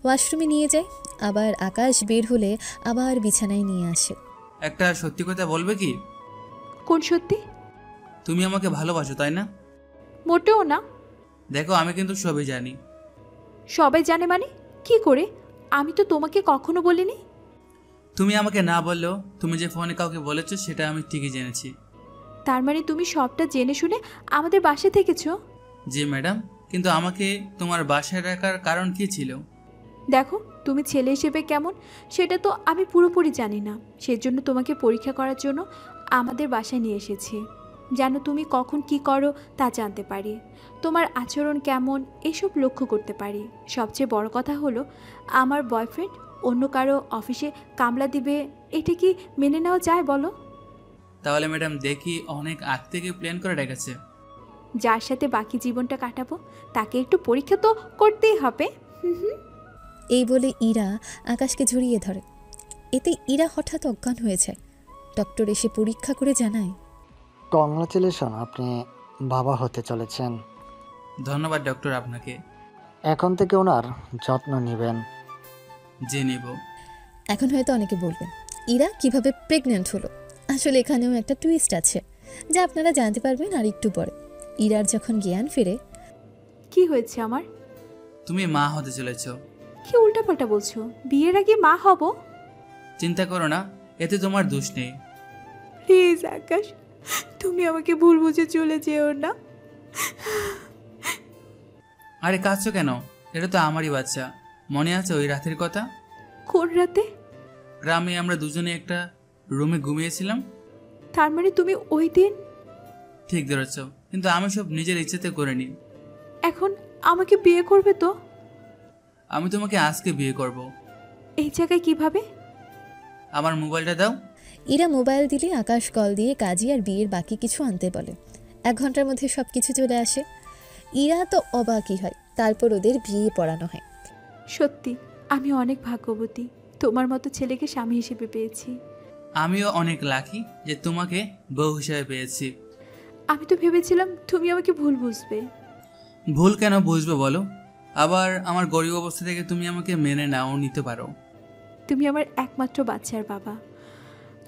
ওয়াশরুমে নিয়ে যায়, আবার আকাশ বের হলে আবার বিছানায় নিয়ে আসে। একটা সত্যি কথা বলবে কি? কোন সত্যি? তুমি আমাকে ভালোবাসো, তাই না? মোটেও না। দেখো আমি কিন্তু সবই জানি। সবাই জানে মানে? কি করে? আমি তো তোমাকে কখনো বলিনি। তুমি আমাকে না বললেও তুমি যে ফোনে কাউকে বলেছো সেটা আমি ঠিকই জেনেছি। তার মানে তুমি সবটা জেনে শুনে আমাদের বাসায় থেকেছো? জি ম্যাডাম, কিন্তু আমাকে তোমার বাসায় রাখার কারণ কি ছিল? দেখো তুমি ছেলে হিসেবে কেমন সেটা তো আমি পুরোপুরি জানি না, সেজন্য তোমাকে পরীক্ষা করার জন্য আমাদের বাসায় নিয়ে এসেছি। যেন তুমি কখন কি করো তা জানতে পারি, তোমার আচরণ কেমন এসব লক্ষ্য করতে পারি। সবচেয়ে বড় কথা হলো আমার বয়ফ্রেন্ড অন্য কারো অফিসে কামলা দিবে, এটা কি মেনে নেওয়া যায় বলো? তাহলে ম্যাডাম দেখি অনেক আগ থেকে প্ল্যান করে রেখেছে। যার সাথে বাকি জীবনটা কাটাবো তাকে একটু পরীক্ষা তো করতেই হবে। এই বলে ইরা আকাশকে জড়িয়ে ধরে। এতে ইরা হঠাৎ অজ্ঞান হয়ে যায়। ডক্টর এসে পরীক্ষা করে জানায়, কংগ্রাচুলেশন, আপনি বাবা হতে চলেছেন। ধন্যবাদ ডক্টর আপনাকে। এখন থেকে ওনার যত্ন নেবেন। জি নেব। এখন হয়তো অনেকে বলবেন, ইরা কিভাবে প্রেগন্যান্ট হলো? আসলে এখানেও একটা টুইস্ট আছে, যা আপনারা জানতে পারবেন আর একটু পরে। ইরার যখন জ্ঞান ফেরে। কি হয়েছে আমার? তুমি মা হতে চলেছ। কি উল্টাপাল্টা বলছো? বিয়ের আগে মা হব? চিন্তা করো না, এতে তোমার দোষ নেই। প্লিজ আকাশ, তুমি আমাকে ভুল বুঝে চলে যেও না। আরে কাঁদছো কেন? এটা তো আমারই বাচ্চা। মনে আছে ওই রাতের কথা? কোন রাতে? গ্রামে আমরা দুজনে একটা রুমে ঘুমিয়েছিলাম। তার মানে তুমি ওই দিন? ঠিক ধরেছ, কিন্তু আমি সব নিজের ইচ্ছেতে করিনি। এখন আমাকে বিয়ে করবে তো? আমি তোমাকে আজকে বিয়ে করব। এই জায়গায় কিভাবে? আমার মোবাইলটা দাও। ইরা মোবাইল দিলে আকাশ কল দিয়ে কাজী আর বিয়ের বাকি কিছু আনতে বলে। 1 ঘন্টার মধ্যে সব কিছু চলে আসে। ইরা তো অবাকই হয়। তারপর ওদের বিয়ে পড়ানো হয়। সত্যি আমি অনেক ভাগ্যবতী, তোমার মতো ছেলেকে স্বামী হিসেবে পেয়েছি। আমিও অনেক লাকি যে তোমাকে বউ হিসেবে পেয়েছি। আমি তো ভেবেছিলাম তুমি আমাকে ভুল বুঝবে। ভুল কেন বুঝবে বলো? আবার আমার গরিব অবস্থা থেকে তুমি আমাকে মেনে নাও নিতে পারো। তুমি আমার একমাত্র বাচ্চার বাবা।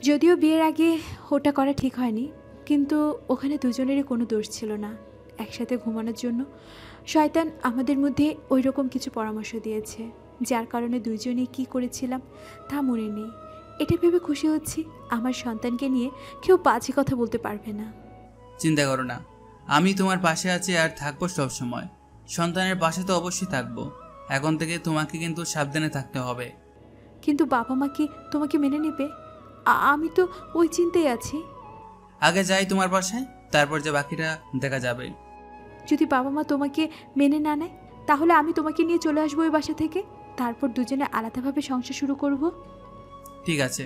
যদিও বিয়ের আগে ওটা করা ঠিক হয়নি, কিন্তু ওখানে দুজনেরই কোনো দোষ ছিল না। একসাথে ঘুমানোর জন্য শয়তান আমাদের মধ্যে ওই রকম কিছু পরামর্শ দিয়েছে, যার কারণে দুজনেই কী করেছিলাম তা মনে নেই। এটা ভেবে খুশি হচ্ছি আমার সন্তানকে নিয়ে কেউ বাজে কথা বলতে পারবে না। চিন্তা করো না, আমি তোমার পাশে আছি আর থাকবো সব সময়। সন্তানের পাশে তো অবশ্যই থাকবো। এখন থেকে তোমাকে কিন্তু সাবধানে থাকতে হবে। কিন্তু বাবা মা কি তোমাকে মেনে নেবে? আমি তো ওই চিন্তায় আছি। আগে যাই তোমার বাসায়, তারপর যে বাকিটা দেখা যাবে। যদি বাবা মা তোমাকে মেনে না নেয়, তাহলে আমি তোমাকে নিয়ে চলে আসবো ওই বাসা থেকে। তারপর দুজনে আলাদাভাবে সংসার শুরু করব। ঠিক আছে।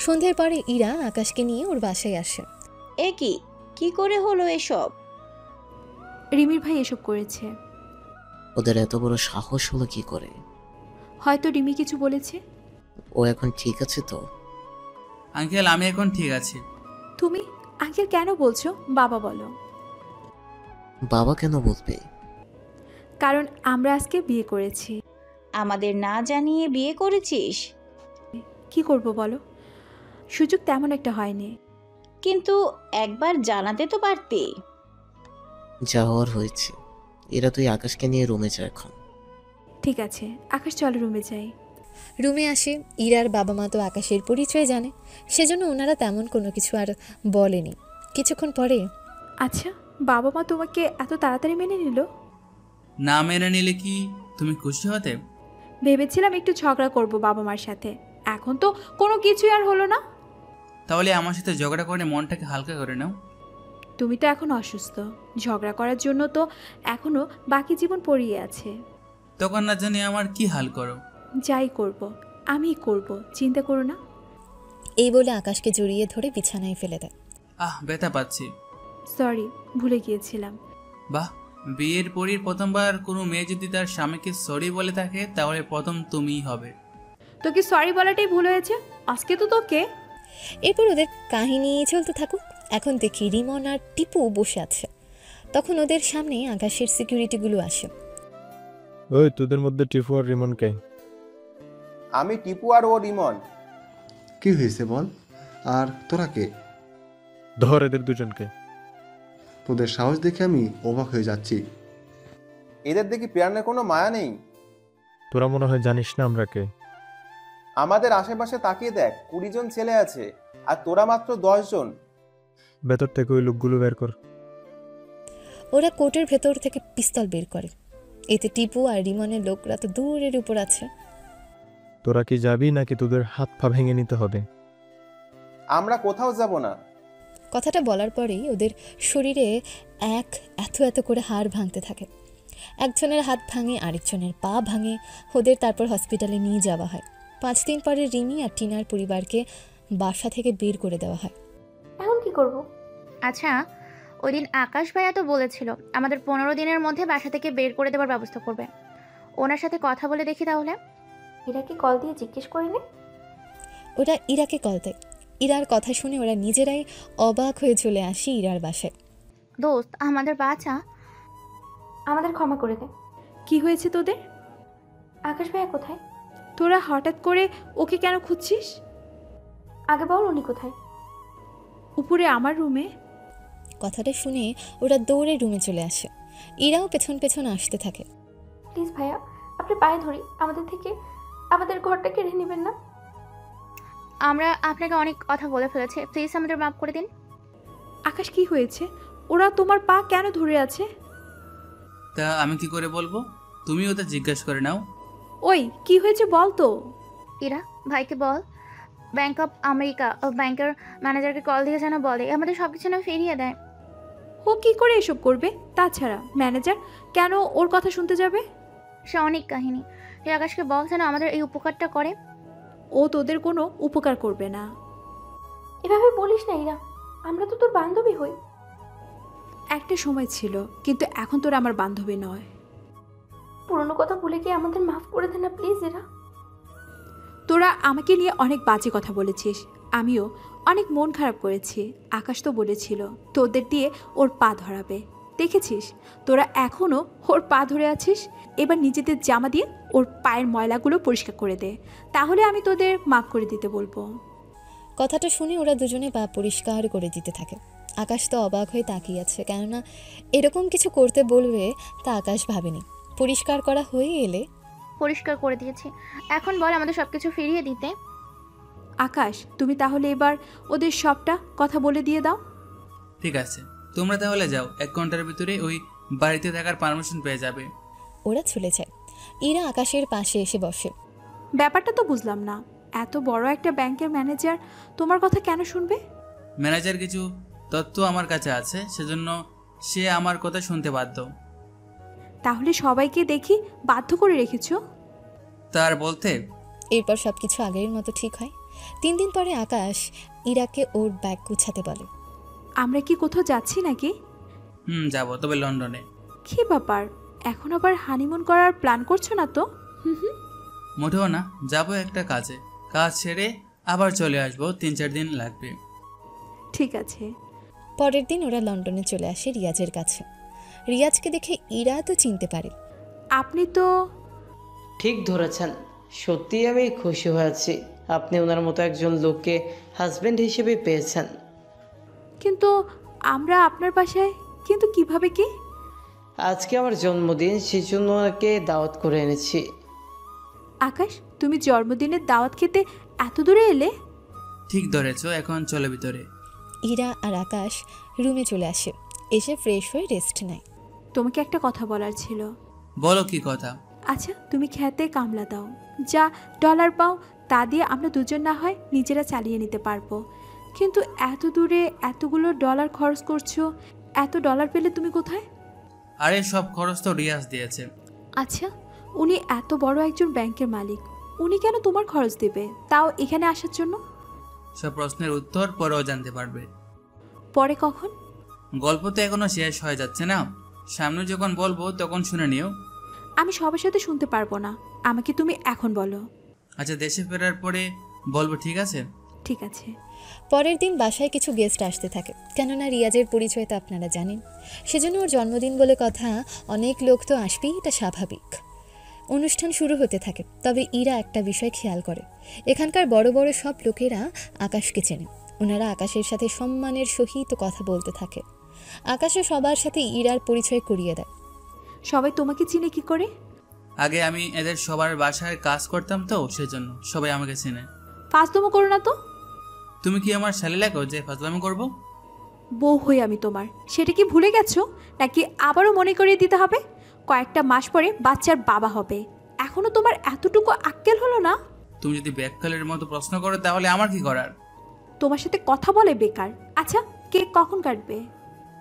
সন্ধ্যের পরে ইরা আকাশকে নিয়ে ওর বাসায় আসে। এ কি করে হলো এসব? রিমির ভাই এসব করেছে। ওদের এত বড় সাহস হলো কি করে? হয়তো রিমি কিছু বলেছে। ও এখন ঠিক আছে তো? আঙ্কেল, আমি এখন ঠিক আছি। তুমি আঙ্কেল কেন বলছো? বাবা বলো। বাবা কেন বলবে? কারণ আমরা আজকে বিয়ে করেছি। আমাদের না জানিয়ে বিয়ে করেছিস? কি করব বলো, সুযোগ তেমন একটা হয়নি। কিন্তু একবার জানাতে তো পারতে। যা হওয়ার হয়েছে। এরা তুই আকাশকে নিয়ে রুমে যা এখন। ঠিক আছে আকাশ, চলো রুমে যাই। রুমে আসে। ইরার বাবা মা তো আকাশের পরিচয় জানে, সেজন্য ওনারা তেমন কোনো কিছু আর বলেনি। কিছুক্ষণ পরে, আচ্ছা বাবা মা তোমাকে এত তাড়াতাড়ি মেনে নিল? না মেনে নিলে কি তুমি খুশি হতে? ভেবেছিলাম একটু ঝগড়া করব বাবা মার সাথে, এখন তো কোনো কিছুই আর হলো না। তাহলে আমার সাথে ঝগড়া করে মনটাকে হালকা করে নাও। তুমি তো এখন অসুস্থ, ঝগড়া করার জন্য তো এখনো বাকি জীবন পড়িয়ে আছে। তখন না জানি আমার কি হাল করো। যাই করব আমি করব, চিন্তা করো না। এই বলে আকাশকে জড়িয়ে ধরে বিছানায় ফেলে দেয়। ব্যথা পাচ্ছি। সরি, ভুলে গিয়েছিলাম। বাহ, বিয়ের পরই প্রথমবার কোনো মেয়ে যদি তার স্বামীকে সরি বলে থাকে, তাহলে প্রথম তুমিই হবে। তোকে সরি বলাটাই ভুল হয়েছে আজকে তো তোকে। এরপর ওদের কাহিনী চলতে থাকুক। এখন দেখি রিমন আর টিপু বসে আছে। তখন ওদের সামনে আকাশের সিকিউরিটিগুলো আসে। ওই, তোদের মধ্যে টিপু আর রিমন কে? আমি টিপু আর ও রিমন। কি হয়েছে বল? আর তোরা কে? ধর এদের দুজনকে। তোদের সাহস দেখে আমি অবাক হয়ে যাচ্ছি। এদের দেখি প্রাণের কোনো মায়া নেই। তোরা মনে হয় জানিস না আমরা কে। আমাদের আশেপাশে তাকিয়ে দেখ, 20 জন ছেলে আছে আর তোরা মাত্র 10 জন। ভেতর থেকে ওই লোকগুলো বের কর। ওরা কোটের ভেতর থেকে পিস্তল বের করে। এতে টিপু আর রিমনের লোকরা তো দূরের উপর আছে। তোরা কি যাবি নাকি তোদের হাত পা ভেঙে নিতে হবে? আমরা কোথাও যাব না। কথাটা বলার পরেই ওদের শরীরে এত এত করে হাড় ভাঙতে থাকে। একজনের হাত ভাঙে, আরেকজনের পা ভাঙে। ওদের তারপর হসপিটালে নিয়ে যাওয়া হয়। 5 দিন পরে রিমি আর টিনার পরিবারকে বাসা থেকে বের করে দেওয়া হয়। এখন কি করব? আচ্ছা, ওই দিন আকাশ ভাইয়া তো বলেছিল আমাদের 15 দিনের মধ্যে বাসা থেকে বের করে দেওয়ার ব্যবস্থা করবে। ওনার সাথে কথা বলে দেখি তাহলে। ইরাকে কল দিয়ে জিজ্ঞেস করে নে। ওরা ইরাকে কল দেয়। ইরার কথা শুনে ওরা নিজেরাই অবাক হয়ে চলে আসি ইরার বাসায়। দোস্ত, আমাদের বাচ্চা, আমাদের ক্ষমা করে দে। কি হয়েছে তোদের? আকাশ ভাইয়া কোথায়? তোরা হঠাৎ করে ওকে কেন খুঁজছিস? আগে বল উনি কোথায়? উপরে আমার রুমে। কথাটা শুনে ওরা দৌড়ে রুমে চলে আসে। ইরাও পেছন পেছন আসতে থাকে। প্লিজ ভাইয়া, আপনি পায়ে ধরি, আমাদের ঘরটা কেড়ে নেবেন না। আমরা আপনাকে অনেক কথা বলে ফেলেছি, প্লিজ আমাদের মাফ করে দিন। আকাশ, কি হয়েছে? ওরা তোমার পা কেন ধরে আছে? তা আমি কি করে বলবো? তুমি ওদের জিজ্ঞেস করে নাও। ওই, কি হয়েছে বল তো। ইরা, ভাইকে বল। ব্যাংক অফ আমেরিকা ব্যাংকের ম্যানেজারকে কল দিয়ে যেন বলে আমাদের সব কিছু না ফিরিয়ে দেয়। ও কি করে এসব করবে? তাছাড়া ম্যানেজার কেন ওর কথা শুনতে যাবে? সে অনেক কাহিনী। তুই আকাশকে বল যেন আমাদের এই উপকারটা করে। ও তোদের কোনো উপকার করবে না। এভাবে বলিস না ইরা, আমরা তো তোর বান্ধবী হই। একটা সময় ছিল, কিন্তু এখন তোরা আমার বান্ধবী নয়। পুরনো কথা ভুলে গিয়ে আমাদের মাফ করে দে না প্লিজ ইরা। তোরা আমাকে নিয়ে অনেক বাজে কথা বলেছিস, আমিও অনেক মন খারাপ করেছি। আকাশ তো বলেছিল তোদের দিয়ে ওর পা ধরাবে, দেখেছিস তোরা এখনও ওর পা ধরে আছিস। এবার নিজেদের জামা দিয়ে ওর পায়ের ময়লাগুলো পরিষ্কার করে দে, তাহলে আমি তোদের মাফ করে দিতে বলবো। কথাটা শুনে ওরা দুজনে পা পরিষ্কার করে দিতে থাকে। আকাশ তো অবাক হয়ে তাকিয়ে আছে, কেননা এরকম কিছু করতে বলবে তা আকাশ ভাবেনি। পরিষ্কার করা হয়ে এলে পরিষ্কার করে দিয়েছি, এখন বল আমাদের সব কিছু ফিরিয়ে দিতে। আকাশ, তুমি তাহলে এবার ওদের সবটা কথা বলে দিয়ে দাও। ঠিক আছে, তোমরা তাহলে যাও, 1 ঘন্টার ভিতরে ওই বাড়িতে থাকার পারমিশন পেয়ে যাবে। ওরা চলে যায়। ইরা আকাশের পাশে এসে বসে। ব্যাপারটা তো বুঝলাম না, এত বড় একটা ব্যাংকের ম্যানেজার তোমার কথা কেন শুনবে? ম্যানেজার কিছু তথ্য আমার কাছে আছে, সেজন্য সে আমার কথা শুনতে বাধ্য। তাহলে সবাইকে দেখি বাধ্য করে রেখেছো? তার বলতে এরপর সবকিছু আগের মতো ঠিক হয়। 3 দিন পরে আকাশ ইরাকে ওর ব্যাগ গুছাতে বলে। আমরা কি কোথাও যাচ্ছি নাকি? যাব, তবে লন্ডনে। কি ব্যাপার, এখন আবার হানিমুন করার প্ল্যান করছো না তো? মোটেও না, যাব একটা কাজে, কাজ সেরে আবার চলে আসবো, 3-4 দিন লাগবে। ঠিক আছে। পরের দিন ওরা লন্ডনে চলে আসে রিয়াজের কাছে। রিয়াজকে দেখে ইরা তো চিনতে পারে। আপনি তো ঠিক ধরেছেন, সত্যি আমি খুশি হয়েছি আপনি ওনার মতো একজন লোককে হাজবেন্ড হিসেবে পেয়েছেন। কিন্তু আমরা আপনার বাসায় কিন্তু কিভাবে কি? আজকে আমার জন্মদিন, সেই জন্য ওনাকে দাওয়াত করে এনেছি। আকাশ, তুমি জন্মদিনের দাওয়াত খেতে এত দূরে এলে? ঠিক ধরেছো, এখন চলে ভিতরে। ইরা আর আকাশ রুমে চলে আসে, এসে ফ্রেশ হয়ে রেস্ট নেয়। তোমাকে একটা কথা বলার ছিল। বলো, কি কথা? আচ্ছা, তুমি খেতে কামলা দাও, যা ডলার পাও তা দিয়ে আমরা দুজন না হয় নিজেরা চালিয়ে নিতে পারবো, কিন্তু এত দূরে এতগুলো ডলার খরচ করছো, এত ডলার পেলে তুমি কোথায়? আরে সব খরচ তো রিয়াজ দিয়েছে। আচ্ছা, উনি এত বড় একজন ব্যাংকের মালিক, উনি কেন তোমার খরচ দেবে, তাও এখানে আসার জন্য? সব প্রশ্নের উত্তর পরেও জানতে পারবে। পরে কখন? গল্প তো এখনো শেষ হয়ে যাচ্ছে না, সামনে যখন বলবো তখন শুনে নিও। আমি সবার সাথে শুনতে পারবো না, আমাকে তুমি এখন বলো। আচ্ছা, দেশে ফেরার পরে বলবো, ঠিক আছে? ঠিক আছে। পরের দিন বাসায় কিছু গেস্ট আসতে থাকে, কেননা রিয়াজের পরিচয় তো আপনারা জানেন, সেজন্য ওর জন্মদিন বলে কথা, অনেক লোক তো আসবেই, এটা স্বাভাবিক। অনুষ্ঠান শুরু হতে থাকে, তবে ইরা একটা বিষয় খেয়াল করে, এখানকার বড় বড় সব লোকেরা আকাশকে চেনে। ওনারা আকাশের সাথে সম্মানের সহিত কথা বলতে থাকে। আকাশও সবার সাথে ইরার পরিচয় করিয়ে দেয়। সবাই তোমাকে চিনে কি করে? আগে আমি এদের সবার বাসায় কাজ করতাম তো, সেজন্য সবাই আমাকে চেনে। ফাজলামো করো না তো। তুমি কি আমার শালি লাগো যে ফাজলামো করবো? বউ হই আমি তোমার, সেটা কি ভুলে গেছো নাকি আবারও মনে করিয়ে দিতে হবে? কয়েকটা মাস পরে বাচ্চার বাবা হবে, এখনো তোমার এতটুকু আক্কেল হলো না? তুমি যদি ব্যাককালের মতো প্রশ্ন করো তাহলে আমার কি করার? তোমার সাথে কথা বলে বেকার। আচ্ছা, কেক কখন কাটবে?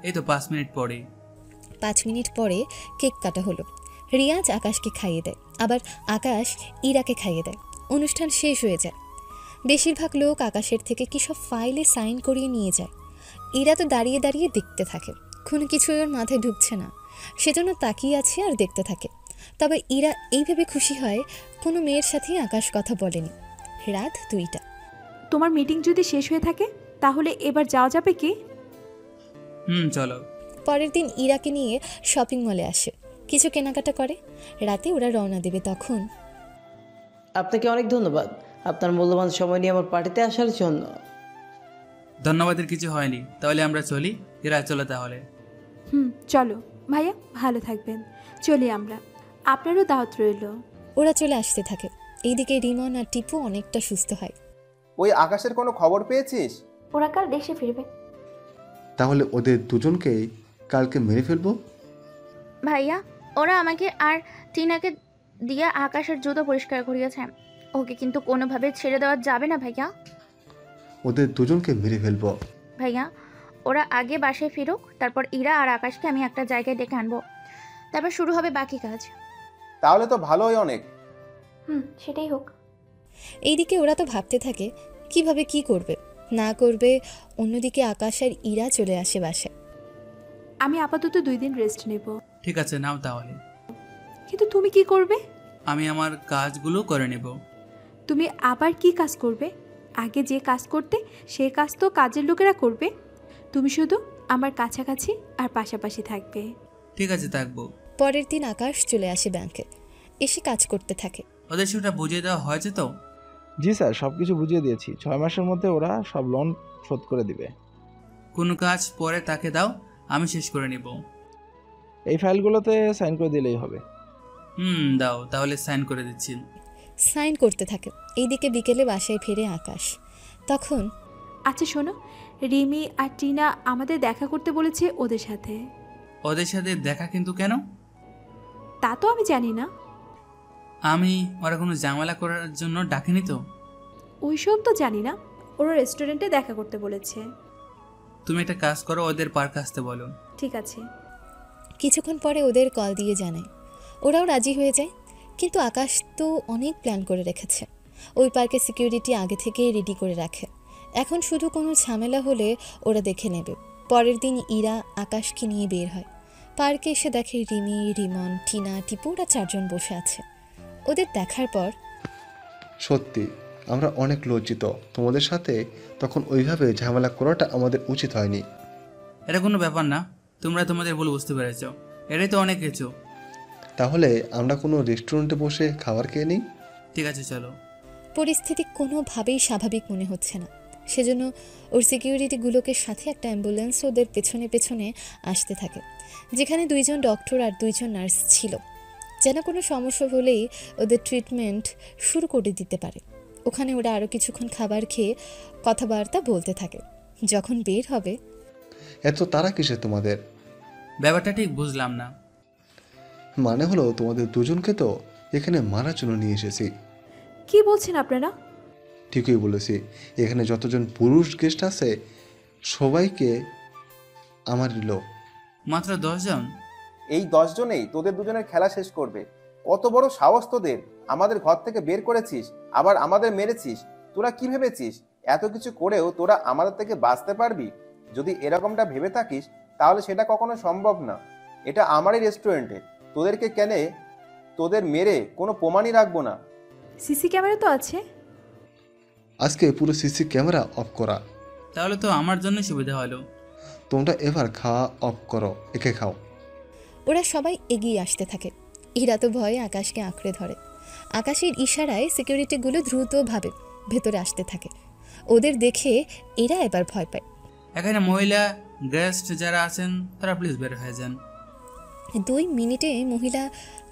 এই তো 5 মিনিট পরে। 5 মিনিট পরে কেক কাটা হলো। রিয়াজ আকাশকে খাইয়ে দেয়, আবার আকাশ ইরাকে খাইয়ে দেয়। অনুষ্ঠান শেষ হয়ে যায়। বেশিরভাগ লোক আকাশের থেকে কী সব ফাইলে সাইন করিয়ে নিয়ে যায়। ইরা তো দাঁড়িয়ে দাঁড়িয়ে দেখতে থাকে, কোনো কিছুই ওর মাথায় ঢুকছে না, সেজন্য তাকিয়ে আছে আর দেখতে থাকে। তবে ইরা এই ভেবে খুশি হয় কোনো মেয়ের সাথেই আকাশ কথা বলেনি। রাত 2টা। তোমার মিটিং যদি শেষ হয়ে থাকে তাহলে এবার যাওয়া যাবে কি? চলো। পরের দিন ইরাকে নিয়ে শপিং মলে আসে, কিছু কেনাকাটা করে। রাতে ওরা রওনা দেবে। তখন আপনাকে অনেক ধন্যবাদ আপনার মূল্যবান সময় নিয়ে আমার পার্টিতে আসার জন্য। ধন্যবাদের কিছু হয়নি, তাহলে আমরা চলি। এরা চলো তাহলে। চলো ভাইয়া, ভালো থাকবেন, চলি আমরা। আপনারও দাওয়াত রইল। ওরা চলে আসতে থাকে। এইদিকে রিমন আর টিপু অনেকটা সুস্থ হয়। ওই আকাশের কোনো খবর পেয়েছিস? ওরা কাল দেশে ফিরবে। তাহলে ওদের দুজনকেই কালকে মেরে ফেলবো। ভাইয়া, ওরা আমাকে আর টিনাকে দিয়ে আকাশের জুতো পরিষ্কার করিয়েছে, ওকে কিন্তু কোনোভাবে ছেড়ে দেওয়া যাবে না ভাইয়া। ওদের দুজনকে মেরে ফেলবো। ভাইয়া, ওরা আগে বাসায় ফিরুক, তারপর ইরা আর আকাশকে আমি একটা জায়গায় ডেকে আনবো, তারপর শুরু হবে বাকি কাজ। তাহলে তো ভালোই অনেক। সেটাই হোক। এইদিকে ওরা তো ভাবতে থাকে কিভাবে কি করবে না করবে। অন্যদিকে আকাশ আর ইরা চলে আসে বাসায়। আমি আপাতত 2 দিন রেস্ট নেব। ঠিক আছে, নাও তাহলে। কিন্তু তুমি কি করবে? আমি আমার কাজগুলো করে নেব। তুমি আবার কি কাজ করবে? আগে যে কাজ করতে সে কাজ তো কাজের লোকেরা করবে। তুমি শুধু আমার কাছাকাছি আর পাশাপাশি থাকবে। ঠিক আছে, থাকবো। পরের দিন আকাশ চলে আসে ব্যাংকে, এসে কাজ করতে থাকে। ওদের সেটা বুঝিয়ে দেওয়া হয়েছে তো? জি স্যার, সব কিছু বুঝিয়ে দিয়েছি। 6 মাসের মধ্যে ওরা সব লোন শোধ করে দিবে। কোনো কাজ পরে তাকে দাও, আমি শেষ করে নিব। এই ফাইলগুলোতে সাইন করে দিলেই হবে। দাও, তাহলে সাইন করে দিচ্ছি। সাইন করতে থাকে। এইদিকে বিকেলে বাসায় ফিরে আকাশ। তখন আচ্ছা শোনো, রিমি আর টিনা আমাদের দেখা করতে বলেছে ওদের সাথে। ওদের সাথে দেখা কিন্তু কেন? তা তো আমি জানি না। আমি ওরা কোনো ঝামেলা করার জন্য ডাকিনি তো। ওইসব তো জানি না, ওরা রেস্টুরেন্টে দেখা করতে বলেছে। তুমি একটা কাজ করো, ওদের পার্কে আসতে বলো। ঠিক আছে। কিছুক্ষণ পরে ওদের কল দিয়ে জানায়, ওরাও রাজি হয়ে যায়। কিন্তু আকাশ তো অনেক প্ল্যান করে রেখেছে। ওই পার্কে সিকিউরিটি আগে থেকেই রেডি করে রাখে। এখন শুধু কোনো ঝামেলা হলে ওরা দেখে নেবে। পরের দিন ইরা আকাশকে নিয়ে বের হয়। পার্কে এসে দেখে রিমি, রিমন, টিনা, টিপু ওরা 4 জন বসে আছে। ওদের দেখার পর সত্যি আমরা অনেক লজ্জিত। তোমাদের সাথে তখন ওইভাবে ঝামেলা করাটা আমাদের উচিত হয়নি। এটা কোনো ব্যাপার না, তোমরা তোমাদের ভুল বুঝতে পেরেছ। এটাই তো অনেক কিছু। তাহলে আমরা কোনো রেস্টুরেন্টে বসে খাবার খেয়ে নিই? ঠিক আছে, চলো। পরিস্থিতি কোনোভাবেই স্বাভাবিক মনে হচ্ছে না। সেজন্য ওর সিকিউরিটিগুলোকে সাথে একটা অ্যাম্বুলেন্স ওদের পেছনে পেছনে আসতে থাকে, যেখানে 2 জন ডক্টর আর 2 জন নার্স ছিল, যেন কোনো সমস্যা হলেই ওদের ট্রিটমেন্ট শুরু করে দিতে পারে। ওখানে ওরা আরও কিছুক্ষণ খাবার খেয়ে কথাবার্তা বলতে থাকে। যখন বের হবে, এত তারা কিসে তোমাদের? ব্যাপারটা ঠিক বুঝলাম না। মানে হলো তোমাদের দুজনকে তো এখানে মারার জন্য নিয়ে এসেছি। কি বলছেন আপনারা? ঠিকই বলেছি। এখানে যতজন পুরুষ গেস্ট আছে সবাইকে আমারই লোক। মাত্র 10 জন? এই 10 জনেই তোদের দুজনের খেলা শেষ করবে। কত বড় সাহস তোদের! আমাদের ঘর থেকে বের করেছিস, আবার আমাদের মেরেছিস। তোরা কি ভেবেছিস এত কিছু করেও তোরা আমাদের থেকে বাঁচতে পারবি? যদি এরকমটা ভেবে থাকিস তাহলে সেটা কখনো সম্ভব না। এটা আমারই রেস্টুরেন্টে, তোদেরকে কেনে তোদের মেরে কোনো প্রমাণই রাখবো না। সিসি ক্যামেরা তো আছে। আজকে পুরো সিসি ক্যামেরা অফ করা। তাহলে তো আমার জন্য সুবিধা হলো। তোমরা এবার খাওয়া অফ করো, একে খাও। ওরা সবাই এগিয়ে আসতে থাকে। ইরা তো ভয়ে আকাশকে আঁকড়ে ধরে। আকাশের ইশারায় সিকিউরিটিগুলো দ্রুতভাবে ভেতরে আসতে থাকে। ওদের দেখে এরা এবার ভয় পায়। এখানে মহিলা গেস্ট যারা আছেন তারা প্লিজ বের হয়ে যান। 2 মিনিটে মহিলা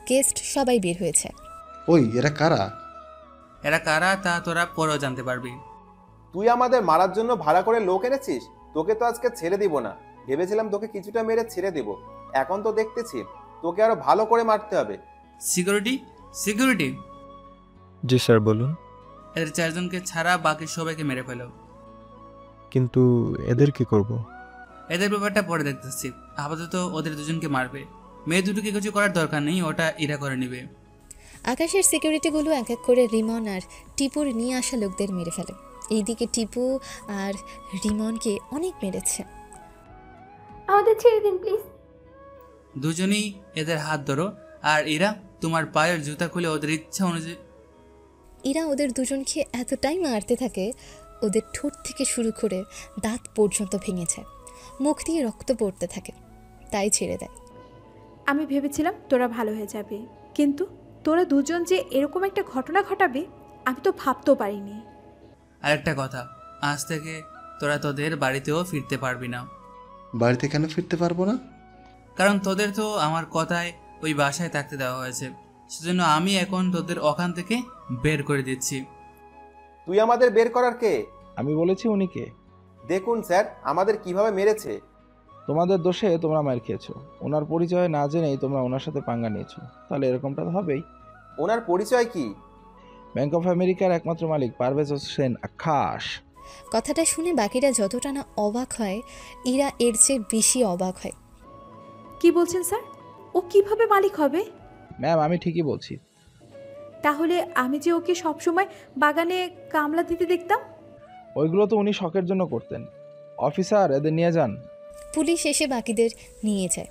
গেস্ট সবাই বের হয়েছে। ওই এরা কারা? এরা কারা তা তোরা পরেও জানতে পারবি। তুই আমাদের মারার জন্য ভাড়া করে লোক এনেছিস। তোকে তো আজকে ছেড়ে দিব না। ভেবেছিলাম তোকে কিছুটা মেরে ছেড়ে দেব, এখন তো দেখতেছি তোকে আরো ভালো করে মারতে হবে। Security, security. জি স্যার, বলুন। এদের 4 জনকে ছাড়া বাকি সবাইকে মেরে ফেলো। কিন্তু এদের কি করব? এদের ব্যাপারটা পরে দেখতেছি। আপাতত ওদের 2 জনকে মারবে। মেয়ে দুটোকে কিছু করার দরকার নেই, ওটা ইরা করে নেবে। আকাশের সিকিউরিটিগুলো এক এক করে রিমন আর টিপুর নিয়ে আসা লোকদের মেরে ফেলে। এইদিকে টিপু আর রিমনকে অনেক মেরেছে। আমাদের ছেড়ে দিন প্লিজ। দুজনেই এদের হাত ধরো। আর ইরা, তোমার পায়ের জুতা খুলে ওদের ইচ্ছা অনুযায়ী। ইরা ওদের 2 জনকে এতটাই মারতে থাকে, ওদের ঠোঁট থেকে শুরু করে দাঁত পর্যন্ত ভেঙে যায়। মুখ দিয়ে রক্ত পড়তে থাকে, তাই ছেড়ে দেয়। আমি ভেবেছিলাম তোরা ভালো হয়ে যাবে, কিন্তু তোরা 2 জন যে এরকম একটা ঘটনা ঘটাবে আমি তো ভাবতেও পারিনি। আরেকটা কথা, আজ থেকে তোরা তোদের বাড়িতেও ফিরতে পারবি না। বাড়িতে কেন ফিরতে পারবো না? কারণ তোদের তো আমার কথায় ওই বাসায় থাকতে দেওয়া হয়েছে, সেজন্য আমি এখন তোদের ওখান থেকে বের করে দিচ্ছি। তুই আমাদের বের করার কে? আমি বলেছি উনি কে। দেখুন স্যার, আমাদের কিভাবে মেরেছে। তোমাদের দোষে তোমরা মার খেয়েছো। ওনার পরিচয় না জেনেই তোমরা ওনার সাথে পাঙ্গা নিয়েছো, তাহলে এরকমটা তো হবেই। ওনার পরিচয় কি? ব্যাংক অফ আমেরিকার একমাত্র মালিক পারভেজ হোসেন আকাশ। কথাটা শুনে বাকিরা যতটা না অবাক হয়, ইরা এর চেয়ে বেশি অবাক হয়। কি বলছেন স্যার? ও কিভাবে মালিক হবে? ম্যাম, আমি ঠিকই বলছি। তাহলে আমি যে ওকে সবসময় বাগানে কামলা দিতে দেখতাম। ওইগুলো তো উনি শখের জন্য করতেন। অফিসার, এদের নিয়ে যান। পুলিশ এসে বাকিদের নিয়ে যায়।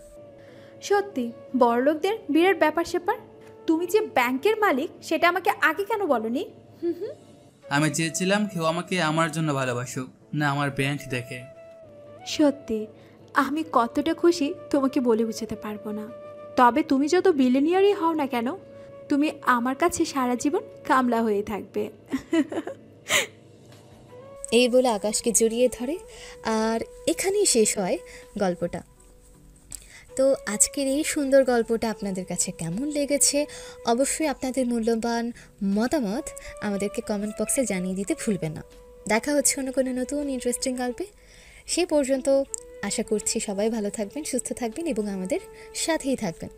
সত্যি বড়লোকদের বিরাট ব্যাপার স্যাপার। তুমি যে ব্যাংকের মালিক সেটা আমাকে আগে কেন বলনি? আমি চেয়েছিলাম কেউ আমাকে আমার জন্য ভালোবাসুক, না আমার ব্যাংক দেখে। সত্যি আমি কতটা খুশি তোমাকে বলে বোঝাতে পারবো না। তবে তুমি যত বিলিনিয়ারই হও না কেন, তুমি আমার কাছে সারা জীবন কামলা হয়ে থাকবে। এই বলে আকাশকে জড়িয়ে ধরে, আর এখানেই শেষ হয় গল্পটা। তো আজকের এই সুন্দর গল্পটা আপনাদের কাছে কেমন লেগেছে অবশ্যই আপনাদের মূল্যবান মতামত আমাদেরকে কমেন্ট বক্সে জানিয়ে দিতে ভুলবেন না। দেখা হচ্ছে অন্য কোনো নতুন ইন্টারেস্টিং গল্পে। সে পর্যন্ত আশা করছি সবাই ভালো থাকবেন, সুস্থ থাকবেন এবং আমাদের সাথেই থাকবেন।